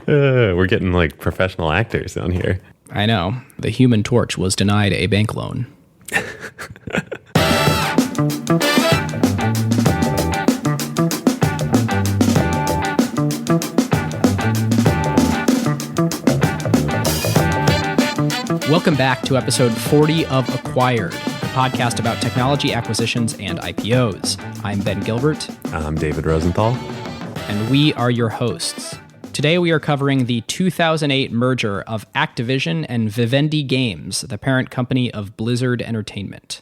We're getting like professional actors down here. I know. The Human Torch was denied a bank loan. Welcome back to episode 40 of Acquired, the podcast about technology acquisitions and IPOs. I'm Ben Gilbert. I'm David Rosenthal. And we are your hosts. Today we are covering the 2008 merger of Activision and Vivendi Games, the parent company of Blizzard Entertainment.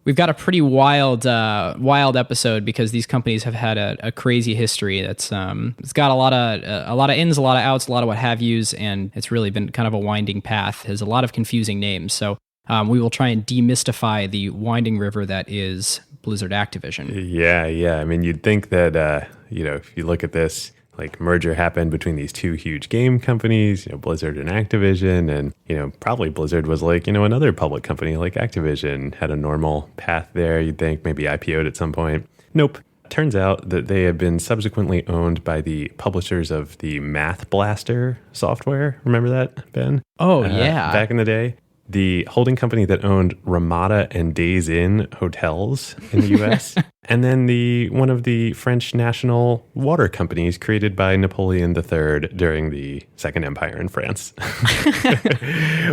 We've got a pretty wild episode because these companies have had a crazy history. It's got a lot of ins, a lot of outs, a lot of what have yous, and it's really been kind of a winding path. It has a lot of confusing names. So we will try and demystify the winding river that is Blizzard Activision. Yeah. I mean, you'd think that if you look at this, like merger happened between these two huge game companies, Blizzard and Activision, and probably Blizzard was like another public company like Activision had a normal path there. You'd think maybe IPO'd at some point. Nope. Turns out that they have been subsequently owned by the publishers of the Math Blaster software. Remember that, Ben? Oh yeah, back in the day. The holding company that owned Ramada and Days Inn hotels in the U.S., and then one of the French national water companies created by Napoleon III during the Second Empire in France.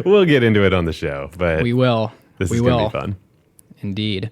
We'll get into it on the show, but we will. This is going to be fun. Indeed.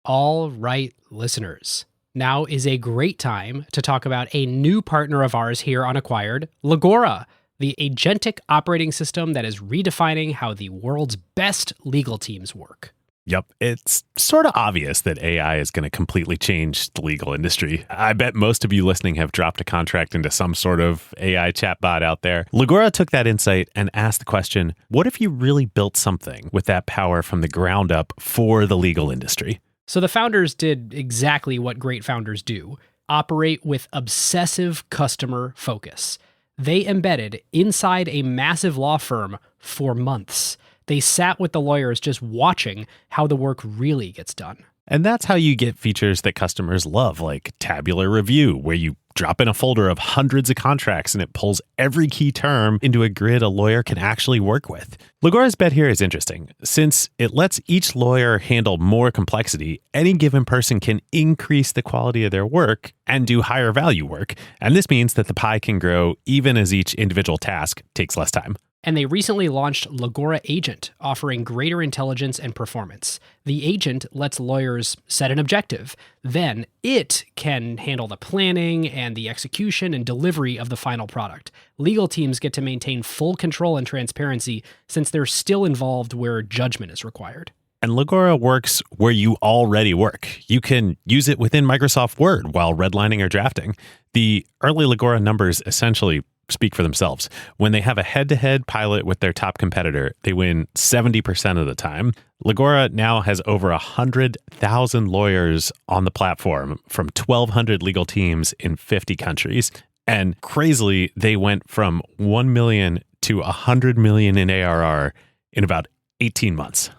All right, listeners. Now is a great time to talk about a new partner of ours here on Acquired, Legora, the agentic operating system that is redefining how the world's best legal teams work. Yep, it's sort of obvious that AI is going to completely change the legal industry. I bet most of you listening have dropped a contract into some sort of AI chatbot out there. Legora took that insight and asked the question, what if you really built something with that power from the ground up for the legal industry? So the founders did exactly what great founders do, operate with obsessive customer focus. They embedded inside a massive law firm for months. They sat with the lawyers just watching how the work really gets done. And that's how you get features that customers love, like tabular review, where you drop in a folder of hundreds of contracts and it pulls every key term into a grid a lawyer can actually work with. Legora's bet here is interesting. Since it lets each lawyer handle more complexity, any given person can increase the quality of their work and do higher value work. And this means that the pie can grow even as each individual task takes less time. And they recently launched Legora Agent, offering greater intelligence and performance. The agent lets lawyers set an objective. Then it can handle the planning and the execution and delivery of the final product. Legal teams get to maintain full control and transparency since they're still involved where judgment is required. And Legora works where you already work. You can use it within Microsoft Word while redlining or drafting. The early Legora numbers essentially speak for themselves. When they have a head-to-head pilot with their top competitor, they win 70% of the time. Legora now has over 100,000 lawyers on the platform from 1,200 legal teams in 50 countries. And crazily, they went from 1 million to 100 million in ARR in about 18 months.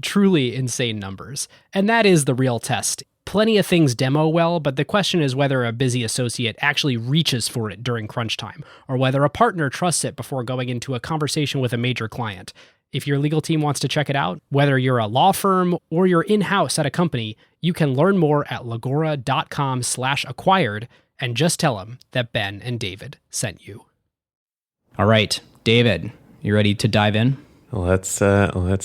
Truly insane numbers. And that is the real test. Plenty of things demo well, but the question is whether a busy associate actually reaches for it during crunch time, or whether a partner trusts it before going into a conversation with a major client. If your legal team wants to check it out, whether you're a law firm or you're in-house at a company, you can learn more at legora.com/acquired and just tell them that Ben and David sent you. All right, David, you ready to dive in? Let's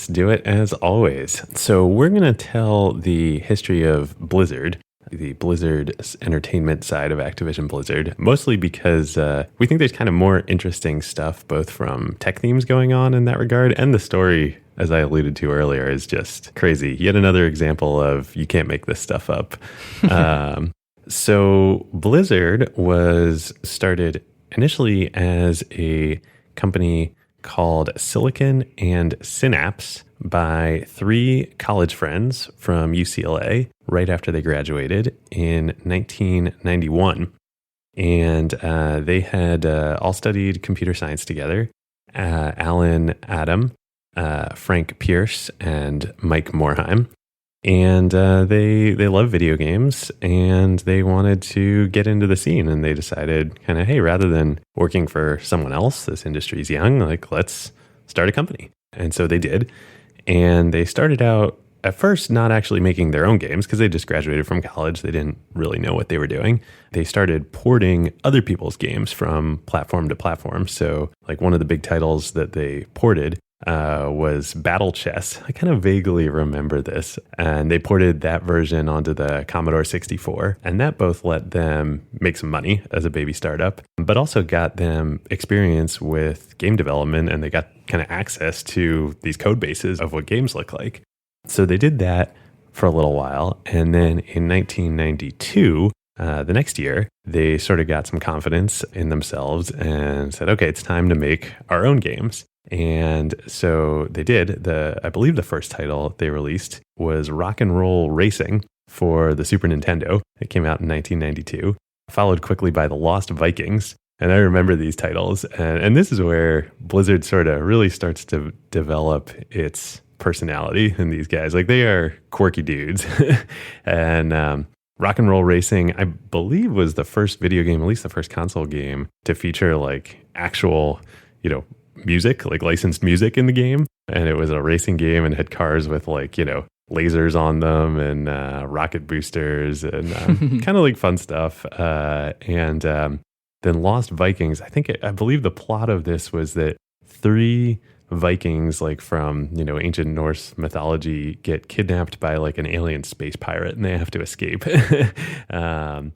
do it as always. So we're going to tell the history of Blizzard, the Blizzard entertainment side of Activision Blizzard, mostly because we think there's kind of more interesting stuff, both from tech themes going on in that regard, and the story, as I alluded to earlier, is just crazy. Yet another example of you can't make this stuff up. So Blizzard was started initially as a company called Silicon and Synapse by 3 college friends from UCLA right after they graduated in 1991. And they had all studied computer science together. Allen Adham, Frank Pearce, and Mike Morhaime. And they love video games, and they wanted to get into the scene. And they decided kind of, hey, rather than working for someone else, this industry's young, like, let's start a company. And so they did. And they started out at first not actually making their own games because they just graduated from college. They didn't really know what they were doing. They started porting other people's games from platform to platform. So like one of the big titles that they ported was Battle Chess. I kind of vaguely remember this. And they ported that version onto the Commodore 64. And that both let them make some money as a baby startup, but also got them experience with game development. And they got kind of access to these code bases of what games look like. So they did that for a little while. And then in 1992, the next year, they sort of got some confidence in themselves and said, okay, it's time to make our own games. And so they did. I believe the first title they released was Rock and Roll Racing for the Super Nintendo. It came out in 1992, followed quickly by The Lost Vikings. And I remember these titles. And this is where Blizzard sort of really starts to develop its personality in these guys. Like, they are quirky dudes. And Rock and Roll Racing, I believe, was the first video game, at least the first console game, to feature like actual, music, like licensed music in the game. And it was a racing game and had cars with like, lasers on them and rocket boosters and kind of like fun stuff. And then Lost Vikings, I believe the plot of this was that 3 Vikings, like from, ancient Norse mythology, get kidnapped by like an alien space pirate and they have to escape. And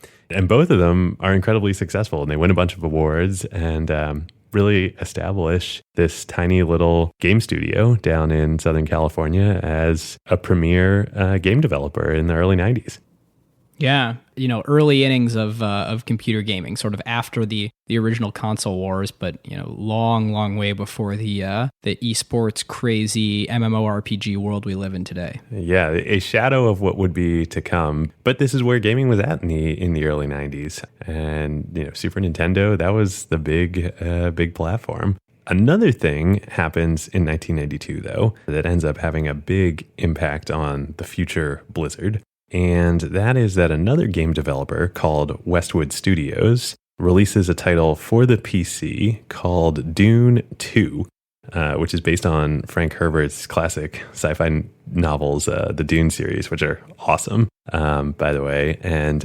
both of them are incredibly successful and they win a bunch of awards and really establish this tiny little game studio down in Southern California as a premier game developer in the early 90s. Yeah, early innings of computer gaming, sort of after the original console wars, but long way before the esports crazy MMORPG world we live in today. Yeah, a shadow of what would be to come. But this is where gaming was at in the early 90s, and Super Nintendo, that was the big platform. Another thing happens in 1992, though, that ends up having a big impact on the future Blizzard. And that is that another game developer called Westwood Studios releases a title for the PC called Dune 2, which is based on Frank Herbert's classic sci-fi novels, the Dune series, which are awesome, by the way. And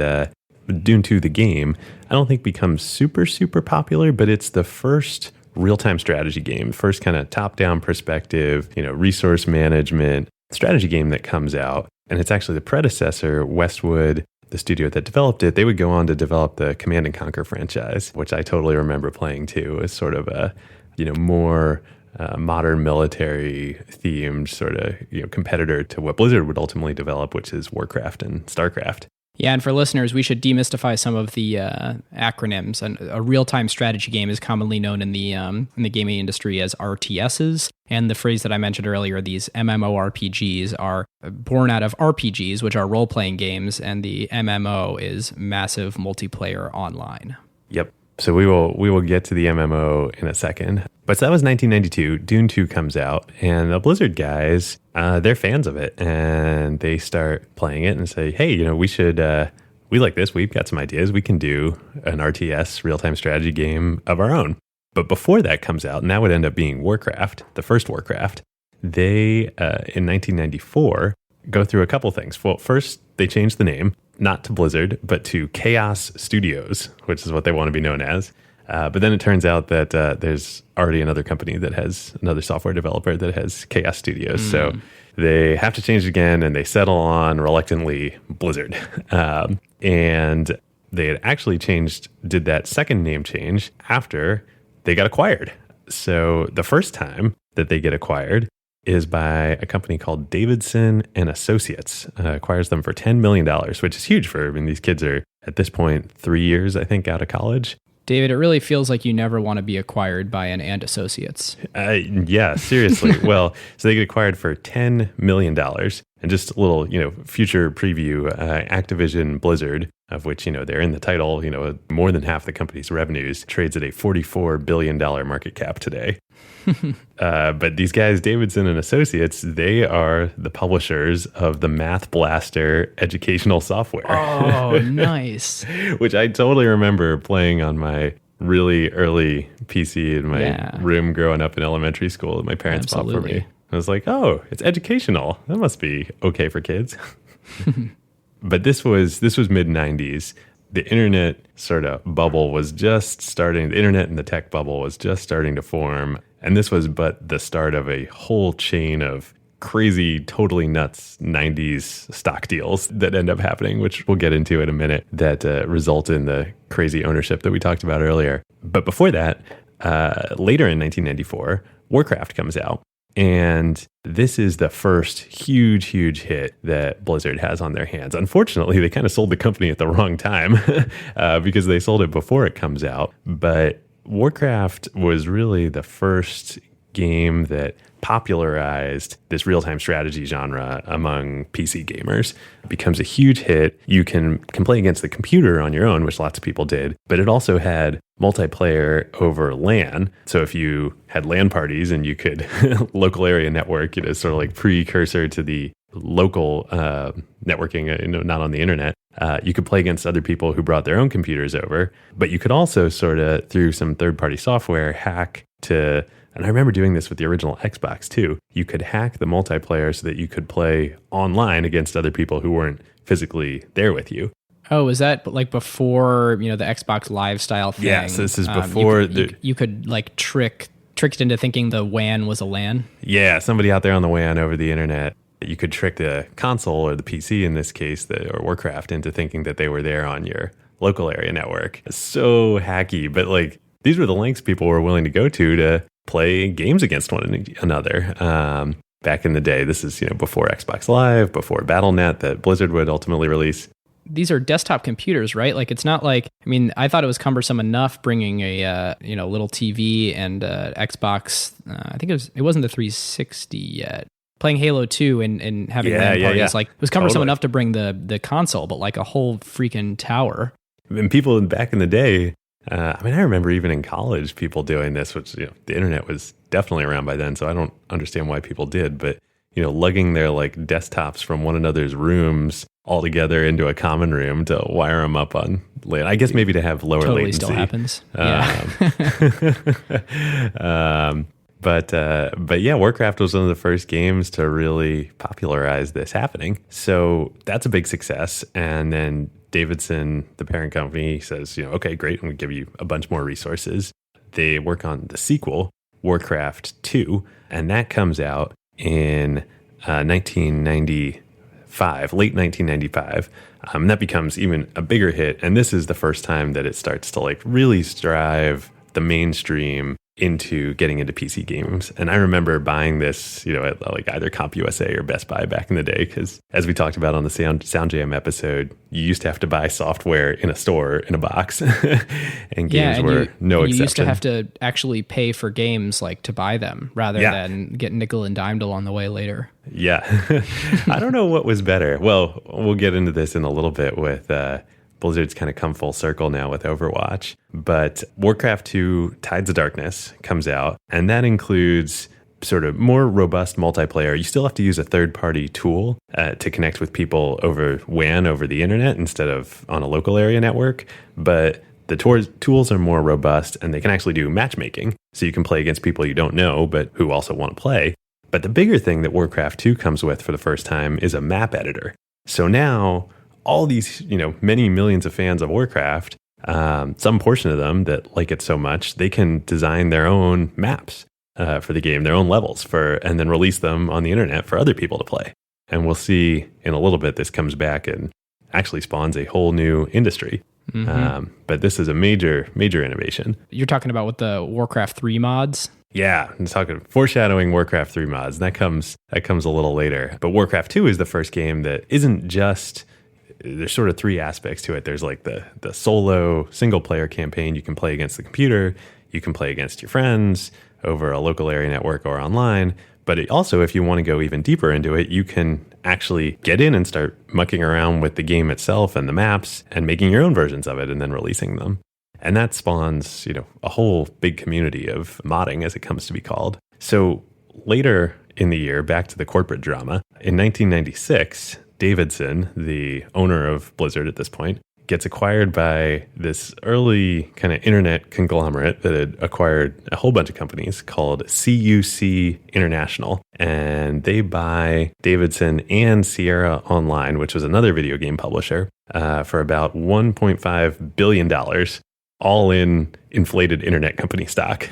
Dune 2, the game, I don't think becomes super, super popular, but it's the first real-time strategy game, first kind of top-down perspective, resource management strategy game that comes out. And it's actually the predecessor, Westwood, the studio that developed it. They would go on to develop the Command and Conquer franchise, which I totally remember playing too, as sort of a, more modern military themed sort of, competitor to what Blizzard would ultimately develop, which is Warcraft and StarCraft. Yeah, and for listeners, we should demystify some of the acronyms. And a real-time strategy game is commonly known in the gaming industry as RTSs. And the phrase that I mentioned earlier, these MMORPGs, are born out of RPGs, which are role-playing games, and the MMO is massive multiplayer online. Yep. So we will get to the MMO in a second. But so that was 1992. Dune 2 comes out, and the Blizzard guys, they're fans of it, and they start playing it and say, hey, we like this. We've got some ideas. We can do an RTS real-time strategy game of our own. But before that comes out, and that would end up being Warcraft, the first Warcraft, they, in 1994, go through a couple things. Well, first, they change the name, not to Blizzard, but to Chaos Studios, which is what they want to be known as. But then it turns out that there's already another company that has another software developer that has Chaos Studios. So they have to change it again, and they settle on, reluctantly, Blizzard. And they had actually did that second name change after they got acquired. So the first time that they get acquired is by a company called Davidson and Associates. Acquires them for $10 million, which is huge these kids are, at this point, 3 years, I think, out of college. David, it really feels like you never want to be acquired by an And Associates. Yeah, seriously. Well, so they get acquired for $10 million. And just a little, future preview, Activision Blizzard of which, they're in the title, more than half the company's revenues, trades at a $44 billion market cap today. But these guys, Davidson and Associates, they are the publishers of the Math Blaster educational software. Oh, nice. Which I totally remember playing on my really early PC in my room growing up in elementary school that my parents bought for me. I was like, oh, it's educational. That must be okay for kids. But this was mid-90s. The internet sort of bubble was just starting. The internet and the tech bubble was just starting to form. And this was but the start of a whole chain of crazy, totally nuts 90s stock deals that end up happening, which we'll get into in a minute, that result in the crazy ownership that we talked about earlier. But before that, later in 1994, Warcraft comes out. And this is the first huge hit that Blizzard has on their hands. Unfortunately, they kind of sold the company at the wrong time because they sold it before it comes out. But Warcraft was really the first game that popularized this real-time strategy genre among PC gamers. It becomes a huge hit. You can play against the computer on your own, which lots of people did, but it also had multiplayer over LAN. So if you had LAN parties and you could local area network, sort of like precursor to the local networking, not on the internet, you could play against other people who brought their own computers over, but you could also sort of, through some third-party software, hack to... And I remember doing this with the original Xbox too. You could hack the multiplayer so that you could play online against other people who weren't physically there with you. Oh, is that like before, the Xbox Live style thing? Yes, this is before. You could like tricked into thinking the WAN was a LAN? Yeah, somebody out there on the WAN over the internet. You could trick the console or the PC in this case, or Warcraft, into thinking that they were there on your local area network. So hacky, but like these were the lengths people were willing to go to play games against one another. Back in the day, this is before Xbox Live, before Battle.net that Blizzard would ultimately release. These are desktop computers, right? Like it's not like, I thought it was cumbersome enough bringing a little TV and Xbox. I think it wasn't the 360 yet. Playing Halo 2 and having LAN parties, like it was cumbersome enough to bring the console, but like a whole freaking tower. And people back in the day, I remember even in college, people doing this, which, the internet was definitely around by then, so I don't understand why people did, but, lugging their like desktops from one another's rooms all together into a common room to wire them up on LAN. I guess maybe to have lower latency. Totally still happens. But yeah, Warcraft was one of the first games to really popularize this happening. So that's a big success. And then Davidson, the parent company, says, okay, great, I'm going to give you a bunch more resources. They work on the sequel, Warcraft 2, and that comes out in 1995, late 1995. That becomes even a bigger hit. And this is the first time that it starts to like really strive the mainstream into getting into PC games. And I remember buying this, at like either CompUSA or Best Buy back in the day, because as we talked about on the Sound Jam episode, you used to have to buy software in a store in a box, and games were no exception. You used to have to actually pay for games like to buy them rather than get nickel and dimed along the way later. Yeah. I don't know what was better. Well, we'll get into this in a little bit with Blizzard's kind of come full circle now with Overwatch. But Warcraft 2 Tides of Darkness comes out, and that includes sort of more robust multiplayer. You still have to use a third-party tool to connect with people over WAN, over the internet, instead of on a local area network. But the tools are more robust, and they can actually do matchmaking. So you can play against people you don't know, but who also want to play. But the bigger thing that Warcraft 2 comes with for the first time is a map editor. So now all these, many millions of fans of Warcraft, some portion of them that like it so much, they can design their own maps for the game, their own levels and then release them on the internet for other people to play. And we'll see in a little bit, this comes back and actually spawns a whole new industry. Mm-hmm. But this is a major innovation. You're talking about with the Warcraft 3 mods? Yeah, I'm talking foreshadowing Warcraft 3 mods. And that comes a little later. But Warcraft 2 is the first game that isn't just... There's sort of three aspects to it. There's like the solo single player campaign. You can play against the computer. You can play against your friends over a local area network or online. But it also, if you want to go even deeper into it, you can actually get in and start mucking around with the game itself and the maps and making your own versions of it and then releasing them. And that spawns, a whole big community of modding, as it comes to be called. So later in the year, back to the corporate drama, in 1996, Davidson, the owner of Blizzard at this point, gets acquired by this early kind of internet conglomerate that had acquired a whole bunch of companies called CUC International. And they buy Davidson and Sierra Online, which was another video game publisher, for about $1.5 billion, all in inflated internet company stock.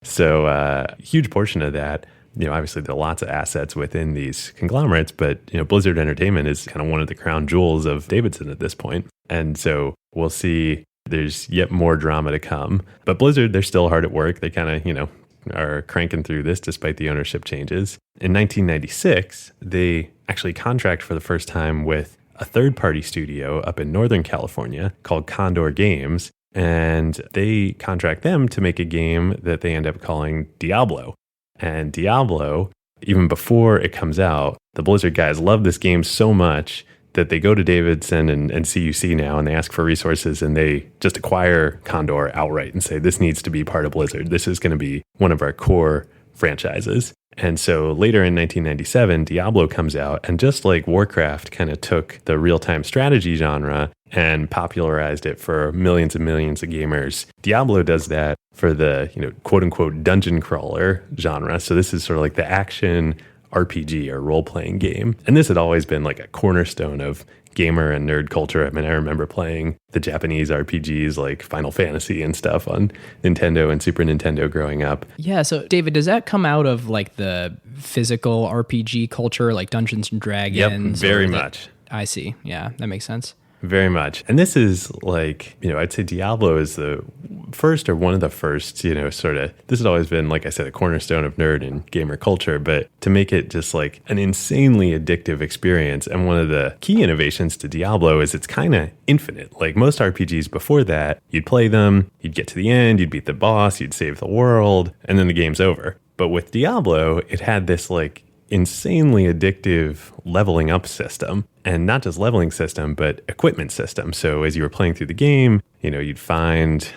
So a huge portion of that, obviously there are lots of assets within these conglomerates, but, Blizzard Entertainment is kind of one of the crown jewels of Davidson at this point. And so we'll see there's yet more drama to come. But Blizzard, they're still hard at work. They kind of, are cranking through this despite the ownership changes. In 1996, they actually contract for the first time with a third-party studio up in Northern California called Commodore Games. And they contract them to make a game that they end up calling Diablo. And Diablo, even before it comes out, the Blizzard guys love this game so much that they go to Davidson and CUC now and they ask for resources and they just acquire Condor outright and say, this needs to be part of Blizzard. This is going to be one of our core franchises. And so later in 1997, Diablo comes out, and just like Warcraft kind of took the real-time strategy genre and popularized it for millions and millions of gamers, Diablo does that for the, quote-unquote dungeon crawler genre. So this is sort of like the action RPG or role-playing game. And this had always been like a cornerstone of gamer and nerd culture. I mean, I remember playing the Japanese RPGs like Final Fantasy and stuff on Nintendo and Super Nintendo growing up. Yeah, so David, does that come out of like the physical RPG culture, like Dungeons and Dragons? Yep, very much. I see. Yeah, that makes sense. Very much. And this is like, I'd say Diablo is the first or one of the first, this has always been, like I said, a cornerstone of nerd and gamer culture, but to make it just like an insanely addictive experience. And one of the key innovations to Diablo is it's kind of infinite. Like most RPGs before that, you'd play them, you'd get to the end, you'd beat the boss, you'd save the world, and then the game's over. But with Diablo, it had this like insanely addictive leveling up system, and not just leveling system, but equipment system. So as you were playing through the game, you'd find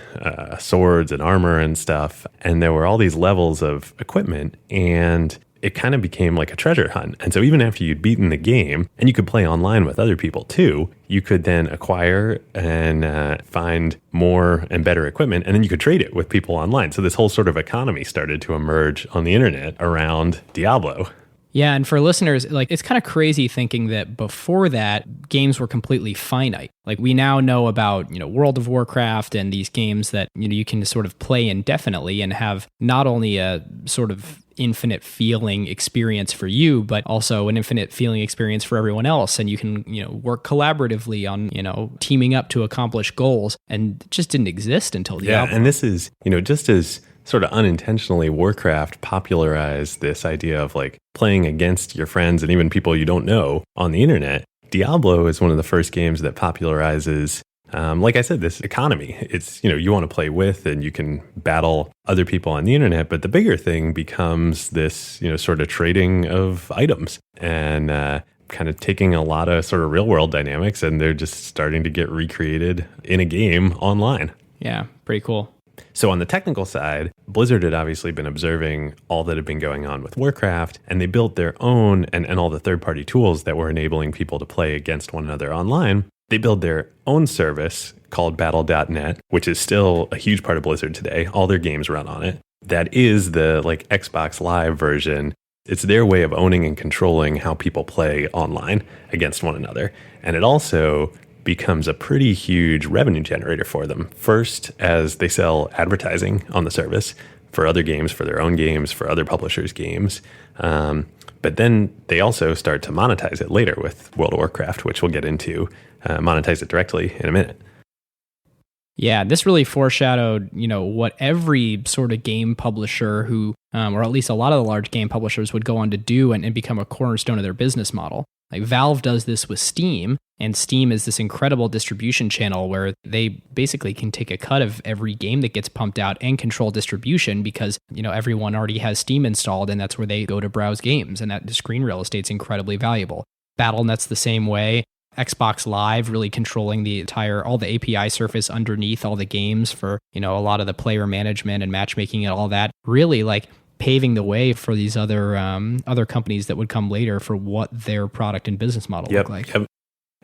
swords and armor and stuff, and there were all these levels of equipment, and it kind of became like a treasure hunt. And so even after you'd beaten the game, and you could play online with other people too, you could then acquire and find more and better equipment, and then you could trade it with people online. So this whole sort of economy started to emerge on the internet around Diablo. Yeah, and for listeners, like it's kind of crazy thinking that before that, games were completely finite. Like we now know about, World of Warcraft and these games that, you can sort of play indefinitely and have not only a sort of infinite feeling experience for you, but also an infinite feeling experience for everyone else. And you can, work collaboratively on, teaming up to accomplish goals, and it just didn't exist until Diablo. Yeah, and this is, just as sort of unintentionally, Warcraft popularized this idea of like playing against your friends and even people you don't know on the internet. Diablo is one of the first games that popularizes, like I said, this economy. It's, you want to play with and you can battle other people on the internet. But the bigger thing becomes this, sort of trading of items and kind of taking a lot of sort of real world dynamics, and they're just starting to get recreated in a game online. Yeah, pretty cool. So on the technical side, Blizzard had obviously been observing all that had been going on with Warcraft, and they built their own and all the third-party tools that were enabling people to play against one another online. They built their own service called Battle.net, which is still a huge part of Blizzard today. All their games run on it. That is the like Xbox Live version. It's their way of owning and controlling how people play online against one another. And it also becomes a pretty huge revenue generator for them. First, as they sell advertising on the service for other games, for their own games, for other publishers' games. But then they also start to monetize it later with World of Warcraft, which we'll get into, monetize it directly in a minute. Yeah, this really foreshadowed, what every sort of game publisher who, or at least a lot of the large game publishers would go on to do and become a cornerstone of their business model. Like Valve does this with Steam, and Steam is this incredible distribution channel where they basically can take a cut of every game that gets pumped out and control distribution because, everyone already has Steam installed and that's where they go to browse games, and that screen real estate's incredibly valuable. BattleNet's the same way. Xbox Live really controlling all the API surface underneath all the games for, a lot of the player management and matchmaking and all that. Really like paving the way for these other companies that would come later for what their product and business model look like. Yep.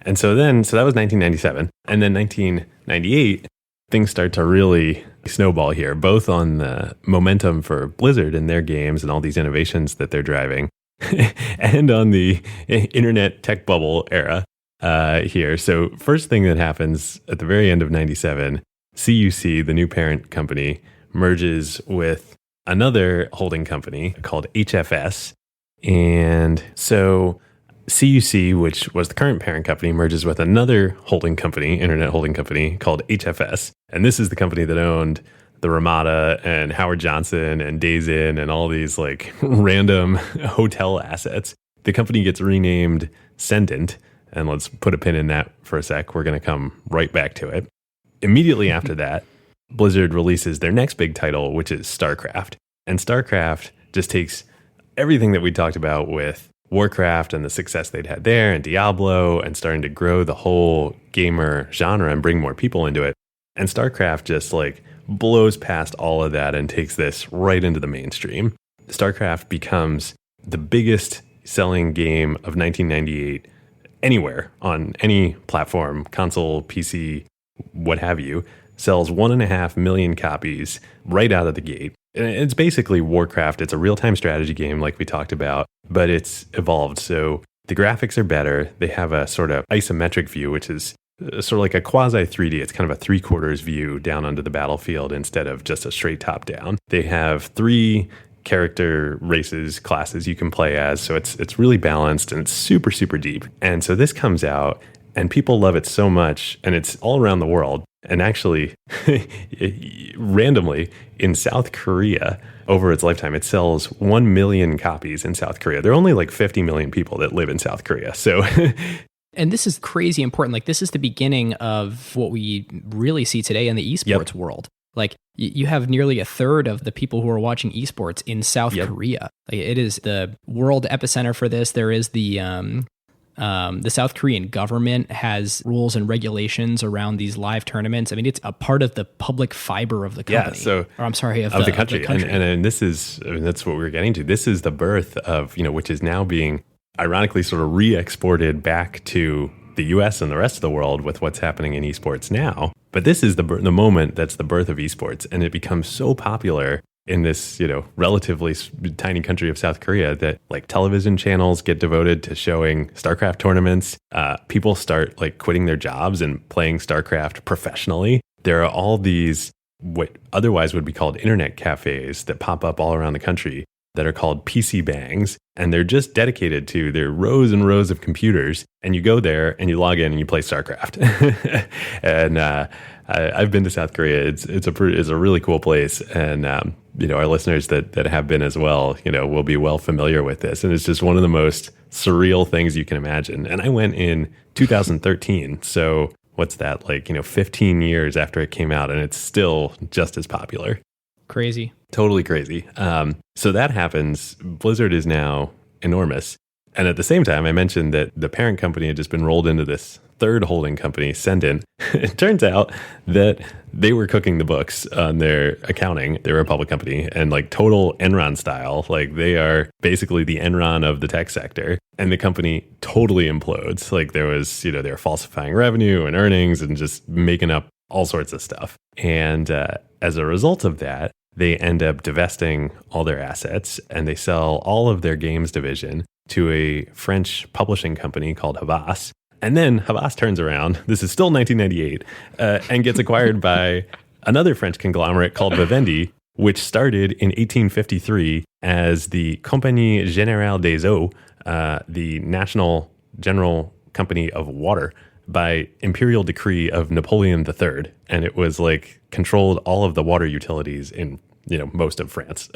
And so that was 1997. And then 1998, things start to really snowball here, both on the momentum for Blizzard and their games and all these innovations that they're driving, and on the internet tech bubble era here. So first thing that happens at the very end of 97, CUC, the new parent company, merges with another holding company called HFS. And so CUC, which was the current parent company, merges with another holding company, internet holding company called HFS. And this is the company that owned the Ramada and Howard Johnson and Days Inn and all these like random hotel assets. The company gets renamed Sendent. And let's put a pin in that for a sec. We're going to come right back to it. Immediately after that, Blizzard releases their next big title, which is StarCraft. And StarCraft just takes everything that we talked about with Warcraft and the success they'd had there, and Diablo, and starting to grow the whole gamer genre and bring more people into it. And StarCraft just like blows past all of that and takes this right into the mainstream. StarCraft becomes the biggest selling game of 1998 anywhere on any platform, console, PC, what have you. Sells 1.5 million copies right out of the gate. And it's basically Warcraft. It's a real-time strategy game like we talked about, but it's evolved. So the graphics are better. They have a sort of isometric view, which is sort of like a quasi 3D. It's kind of a 3/4 view down onto the battlefield instead of just a straight top down. They have 3 character races, classes you can play as. So it's really balanced and it's super, super deep. And so this comes out and people love it so much, and it's all around the world. And actually, randomly, in South Korea, over its lifetime, it sells 1 million copies in South Korea. There are only like 50 million people that live in South Korea. So, and this is crazy important. Like, this is the beginning of what we really see today in the esports world. Like, you have nearly a third of the people who are watching esports in South Korea. Like, it is the world epicenter for this. There is the South Korean government has rules and regulations around these live tournaments. I mean, it's a part of the public fiber of the company. Of the country. And this is, that's what we're getting to. This is the birth of, which is now being ironically sort of re-exported back to the US and the rest of the world with what's happening in esports now. But this is the moment that's the birth of esports. And it becomes so popular in this, relatively tiny country of South Korea that like television channels get devoted to showing StarCraft tournaments. People start like quitting their jobs and playing StarCraft professionally. There are all these what otherwise would be called internet cafes that pop up all around the country that are called PC bangs. And they're just dedicated to their rows and rows of computers. And you go there and you log in and you play StarCraft. And I've been to South Korea. It's a really cool place. And, our listeners that have been as well, will be well familiar with this. And it's just one of the most surreal things you can imagine. And I went in 2013. So what's that, like, 15 years after it came out, and it's still just as popular. Crazy. Totally crazy. So that happens. Blizzard is now enormous. And at the same time, I mentioned that the parent company had just been rolled into this third holding company, Sendent. It turns out that they were cooking the books on their accounting. They were a public company, and like total Enron style, like they are basically the Enron of the tech sector. And the company totally implodes. Like there was, they were falsifying revenue and earnings and just making up all sorts of stuff. And as a result of that, they end up divesting all their assets, and they sell all of their games division to a French publishing company called Havas. And then Havas turns around, this is still 1998, and gets acquired by another French conglomerate called Vivendi, which started in 1853 as the Compagnie Générale des Eaux, the National General Company of Water, by imperial decree of Napoleon III. And it was like controlled all of the water utilities in most of France.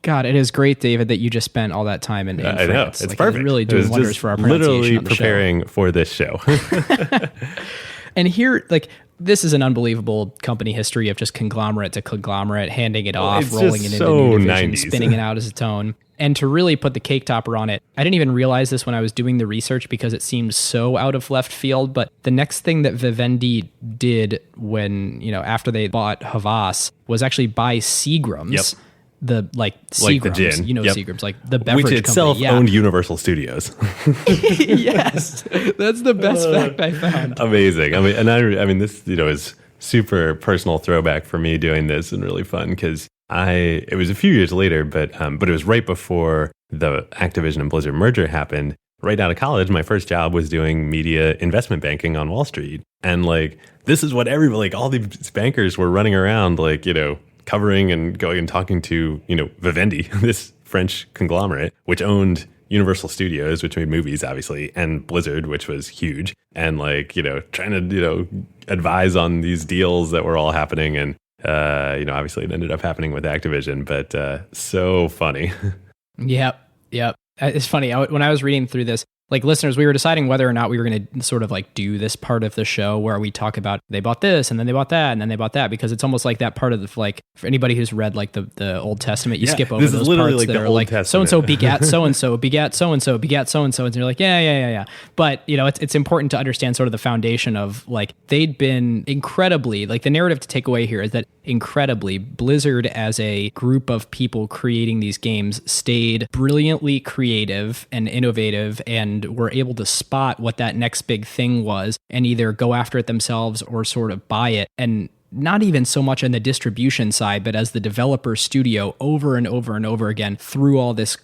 God, it is great, David, that you just spent all that time in I know. France. It's perfect. It's really doing wonders for our pronunciation literally on the show. preparing for this show. And here, this is an unbelievable company history of just conglomerate to conglomerate, handing it off, it's rolling just it into so new division, 90s. spinning it out as its own. And to really put the cake topper on it, I didn't even realize this when I was doing the research because it seemed so out of left field. But the next thing that Vivendi did when, after they bought Havas was actually buy Seagram's. Yep. Seagram's, Like the gin. Yep. Seagram's, like the beverage Which itself company. Yeah. owned Universal Studios. Yes, that's the best fact I found. Amazing. I mean, this, is super personal throwback for me doing this and really fun because it was a few years later, but it was right before the Activision and Blizzard merger happened. Right out of college, my first job was doing media investment banking on Wall Street. And this is what everybody, all these bankers were running around, covering and going and talking to, Vivendi, this French conglomerate, which owned Universal Studios, which made movies, obviously, and Blizzard, which was huge, and trying to, advise on these deals that were all happening. And, obviously it ended up happening with Activision, but so funny. Yep. It's funny. When I was reading through this, listeners, we were deciding whether or not we were going to sort of do this part of the show where we talk about they bought this and then they bought that and then they bought that, because it's almost like that part of the, for anybody who's read the Old Testament, you skip over those parts that are so-and-so begat so-and-so, begat so-and-so, begat so-and-so. And you're like, yeah. But, it's important to understand sort of the foundation of they'd been incredibly, the narrative to take away here is that incredibly Blizzard as a group of people creating these games stayed brilliantly creative and innovative and were able to spot what that next big thing was and either go after it themselves or sort of buy it. And not even so much on the distribution side, but as the developer studio over and over and over again through all this,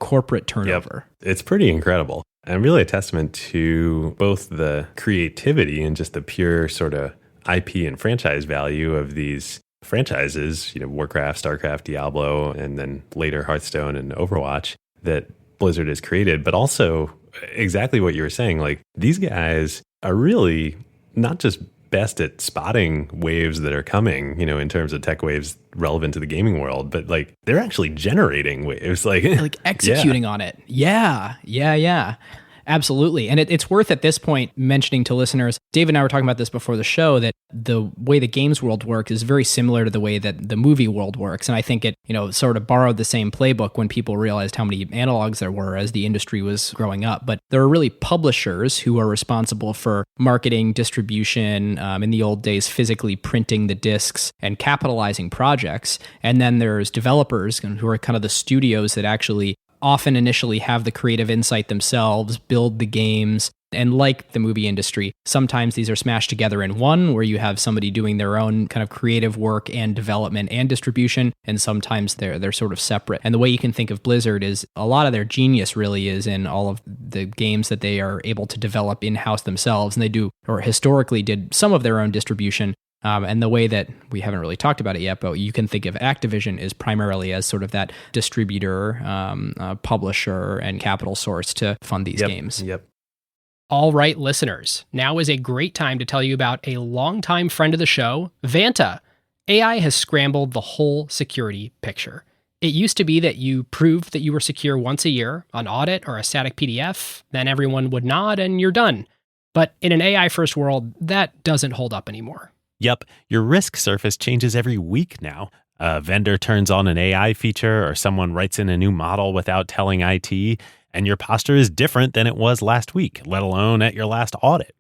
corporate turnover. Yep. It's pretty incredible. And really a testament to both the creativity and just the pure sort of IP and franchise value of these franchises, Warcraft, StarCraft, Diablo, and then later Hearthstone and Overwatch that Blizzard has created, but also exactly what you were saying. These guys are really not just best at spotting waves that are coming, in terms of tech waves relevant to the gaming world, but they're actually generating waves, executing on it. Yeah. Absolutely. And it's worth at this point mentioning to listeners, Dave and I were talking about this before the show, that the way the games world works is very similar to the way that the movie world works. And I think it, sort of borrowed the same playbook when people realized how many analogs there were as the industry was growing up. But there are really publishers who are responsible for marketing, distribution, in the old days, physically printing the discs and capitalizing projects. And then there's developers who are kind of the studios that actually often initially have the creative insight themselves, build the games, and like the movie industry, sometimes these are smashed together in one where you have somebody doing their own kind of creative work and development and distribution, and sometimes they're sort of separate. And the way you can think of Blizzard is a lot of their genius really is in all of the games that they are able to develop in-house themselves, and they do, or historically did, some of their own distribution. And the way that we haven't really talked about it yet, but you can think of Activision is primarily as sort of that distributor, publisher, and capital source to fund these games. Yep. All right, listeners, now is a great time to tell you about a longtime friend of the show, Vanta. AI has scrambled the whole security picture. It used to be that you proved that you were secure once a year, an audit or a static PDF, then everyone would nod and you're done. But in an AI-first world, that doesn't hold up anymore. Yep, your risk surface changes every week now. A vendor turns on an AI feature or someone writes in a new model without telling IT, and your posture is different than it was last week, let alone at your last audit.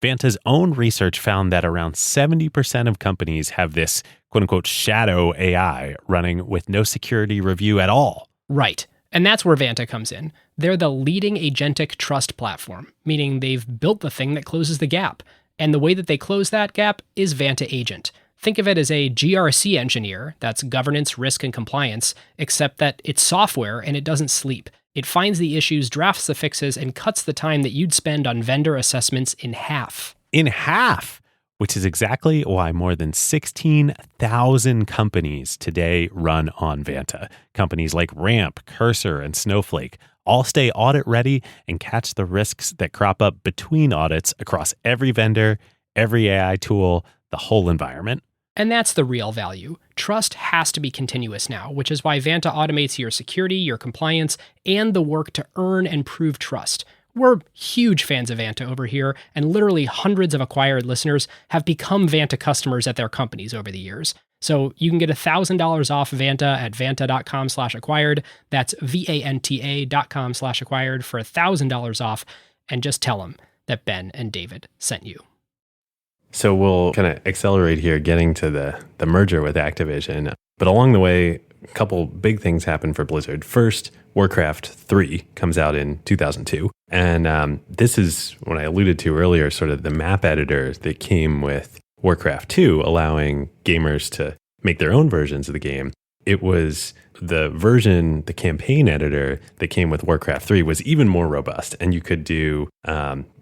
Vanta's own research found that around 70% of companies have this quote-unquote shadow AI running with no security review at all. Right. And that's where Vanta comes in. They're the leading agentic trust platform, meaning they've built the thing that closes the gap. And the way that they close that gap is Vanta Agent. Think of it as a GRC engineer, that's governance, risk, and compliance, except that it's software and it doesn't sleep. It finds the issues, drafts the fixes, and cuts the time that you'd spend on vendor assessments in half. In half! Which is exactly why more than 16,000 companies today run on Vanta. Companies like Ramp, Cursor, and Snowflake all stay audit ready and catch the risks that crop up between audits across every vendor, every AI tool, the whole environment. And that's the real value. Trust has to be continuous now, which is why Vanta automates your security, your compliance, and the work to earn and prove trust. We're huge fans of Vanta over here, and literally hundreds of acquired listeners have become Vanta customers at their companies over the years. So you can get $1,000 off Vanta at vanta.com/acquired. That's VANTA.com/acquired for $1,000 off, and just tell them that Ben and David sent you. So we'll kind of accelerate here, getting to the merger with Activision. But along the way, a couple big things happen for Blizzard. First, Warcraft 3 comes out in 2002. And this is what I alluded to earlier, sort of the map editor that came with Warcraft 2, allowing gamers to make their own versions of the game. It was the version, the campaign editor that came with Warcraft 3 was even more robust, and you could do,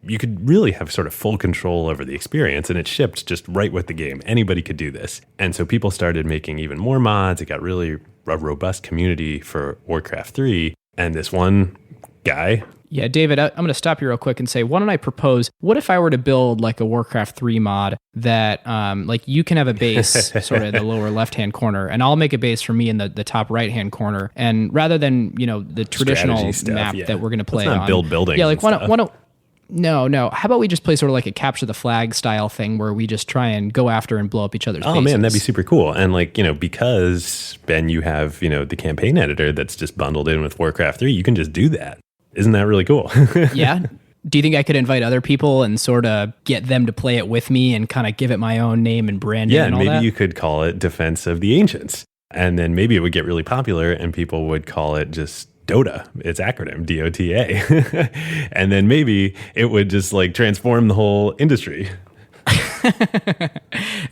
you could really have sort of full control over the experience, and it shipped just right with the game. Anybody could do this. And so people started making even more mods. It got really a robust community for Warcraft 3, and this one guy... Yeah, David, I'm going to stop you real quick and say, why don't I propose, what if I were to build like a Warcraft 3 mod that like you can have a base sort of in the lower left-hand corner, and I'll make a base for me in the top right-hand corner. And rather than, the traditional stuff, map that we're going to play Let's not on. build buildings. Yeah, like why don't No. How about we just play sort of like a capture the flag style thing where we just try and go after and blow up each other's bases? Oh man, that'd be super cool. And because Ben, you have, the campaign editor that's just bundled in with Warcraft 3, you can just do that. Isn't that really cool? Yeah. Do you think I could invite other people and sort of get them to play it with me and kind of give it my own name and branding? Yeah, and all maybe that? you could call it Defense of the Ancients. And then maybe it would get really popular and people would call it just Dota. Its acronym, DOTA. And then maybe it would just transform the whole industry.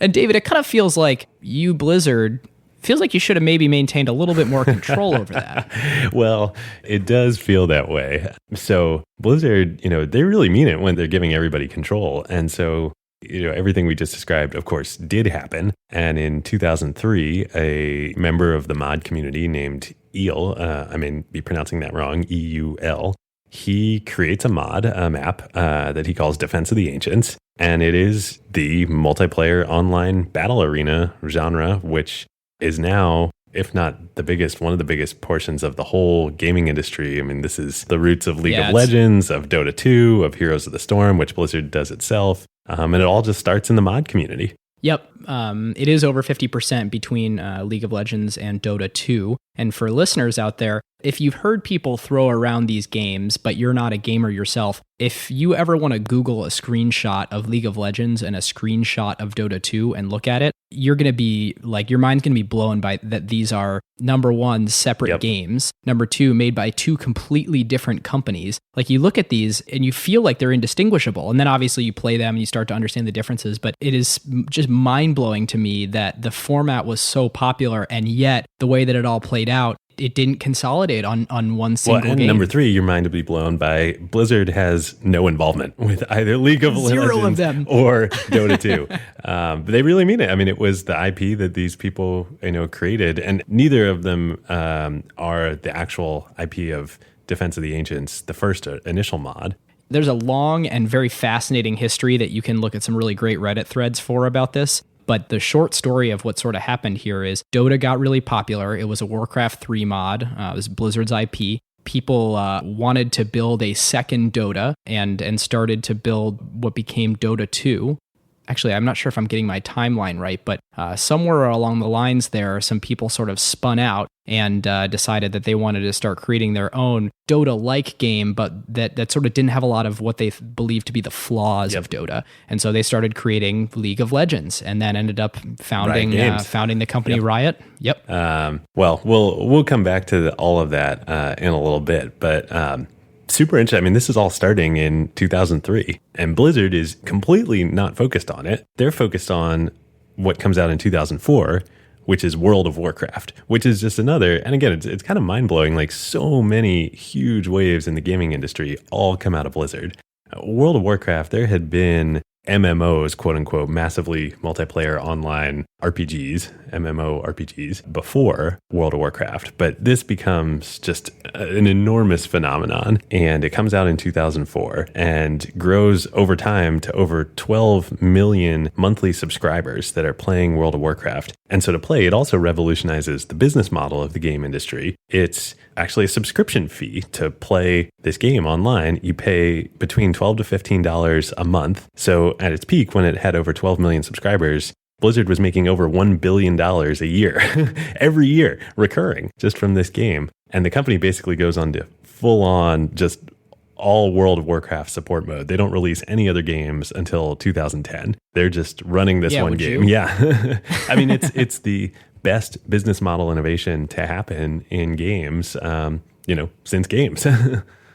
And David, it kind of feels like you, Blizzard... feels like you should have maybe maintained a little bit more control over that. Well, it does feel that way. So Blizzard, they really mean it when they're giving everybody control. And so, everything we just described, of course, did happen. And in 2003, a member of the mod community named Eel, I may be pronouncing that wrong, EUL, he creates a map that he calls Defense of the Ancients. And it is the multiplayer online battle arena genre, which is now, if not the biggest, one of the biggest portions of the whole gaming industry. I mean, this is the roots of League of Legends, of Dota 2, of Heroes of the Storm, which Blizzard does itself. And it all just starts in the mod community. Yep. It is over 50% between League of Legends and Dota 2. And for listeners out there, if you've heard people throw around these games, but you're not a gamer yourself, if you ever want to Google a screenshot of League of Legends and a screenshot of Dota 2 and look at it, you're going to be your mind's going to be blown by that these are, number one, separate games. Number two, made by two completely different companies. You look at these and you feel like they're indistinguishable. And then obviously you play them and you start to understand the differences. But it is just mind-blowing to me that the format was so popular, and yet the way that it all played out, it didn't consolidate on one single and game. Number three, your mind will be blown by Blizzard has no involvement with either League of Legends or Dota 2. But they really mean it. I mean, it was the IP that these people created, and neither of them are the actual IP of Defense of the Ancients, the first initial mod. There's a long and very fascinating history that you can look at some really great Reddit threads for about this. But the short story of what sort of happened here is Dota got really popular. It was a Warcraft 3 mod. It was Blizzard's IP. People wanted to build a second Dota and started to build what became Dota 2. Actually, I'm not sure if I'm getting my timeline right, but somewhere along the lines there, some people sort of spun out and decided that they wanted to start creating their own Dota-like game, but that sort of didn't have a lot of what they believed to be the flaws of Dota. And so they started creating League of Legends, and then ended up founding the company Riot. Yep. Well, we'll come back to all of that in a little bit, but super interesting. I mean, this is all starting in 2003, and Blizzard is completely not focused on it. They're focused on what comes out in 2004, which is World of Warcraft, which is just another, and again, it's kind of mind-blowing, so many huge waves in the gaming industry all come out of Blizzard. World of Warcraft, there had been MMOs, quote unquote, massively multiplayer online RPGs, MMO RPGs, before World of Warcraft. But this becomes just an enormous phenomenon. And it comes out in 2004 and grows over time to over 12 million monthly subscribers that are playing World of Warcraft. And so to play, it also revolutionizes the business model of the game industry. It's actually a subscription fee to play this game online. You pay between $12 to $15 a month. So at its peak, when it had over 12 million subscribers, Blizzard was making over $1 billion a year, every year, recurring, just from this game. And the company basically goes on to full on just all World of Warcraft support mode. They don't release any other games until 2010. They're just running this one game. Yeah. I mean, it's the best business model innovation to happen in games, since games.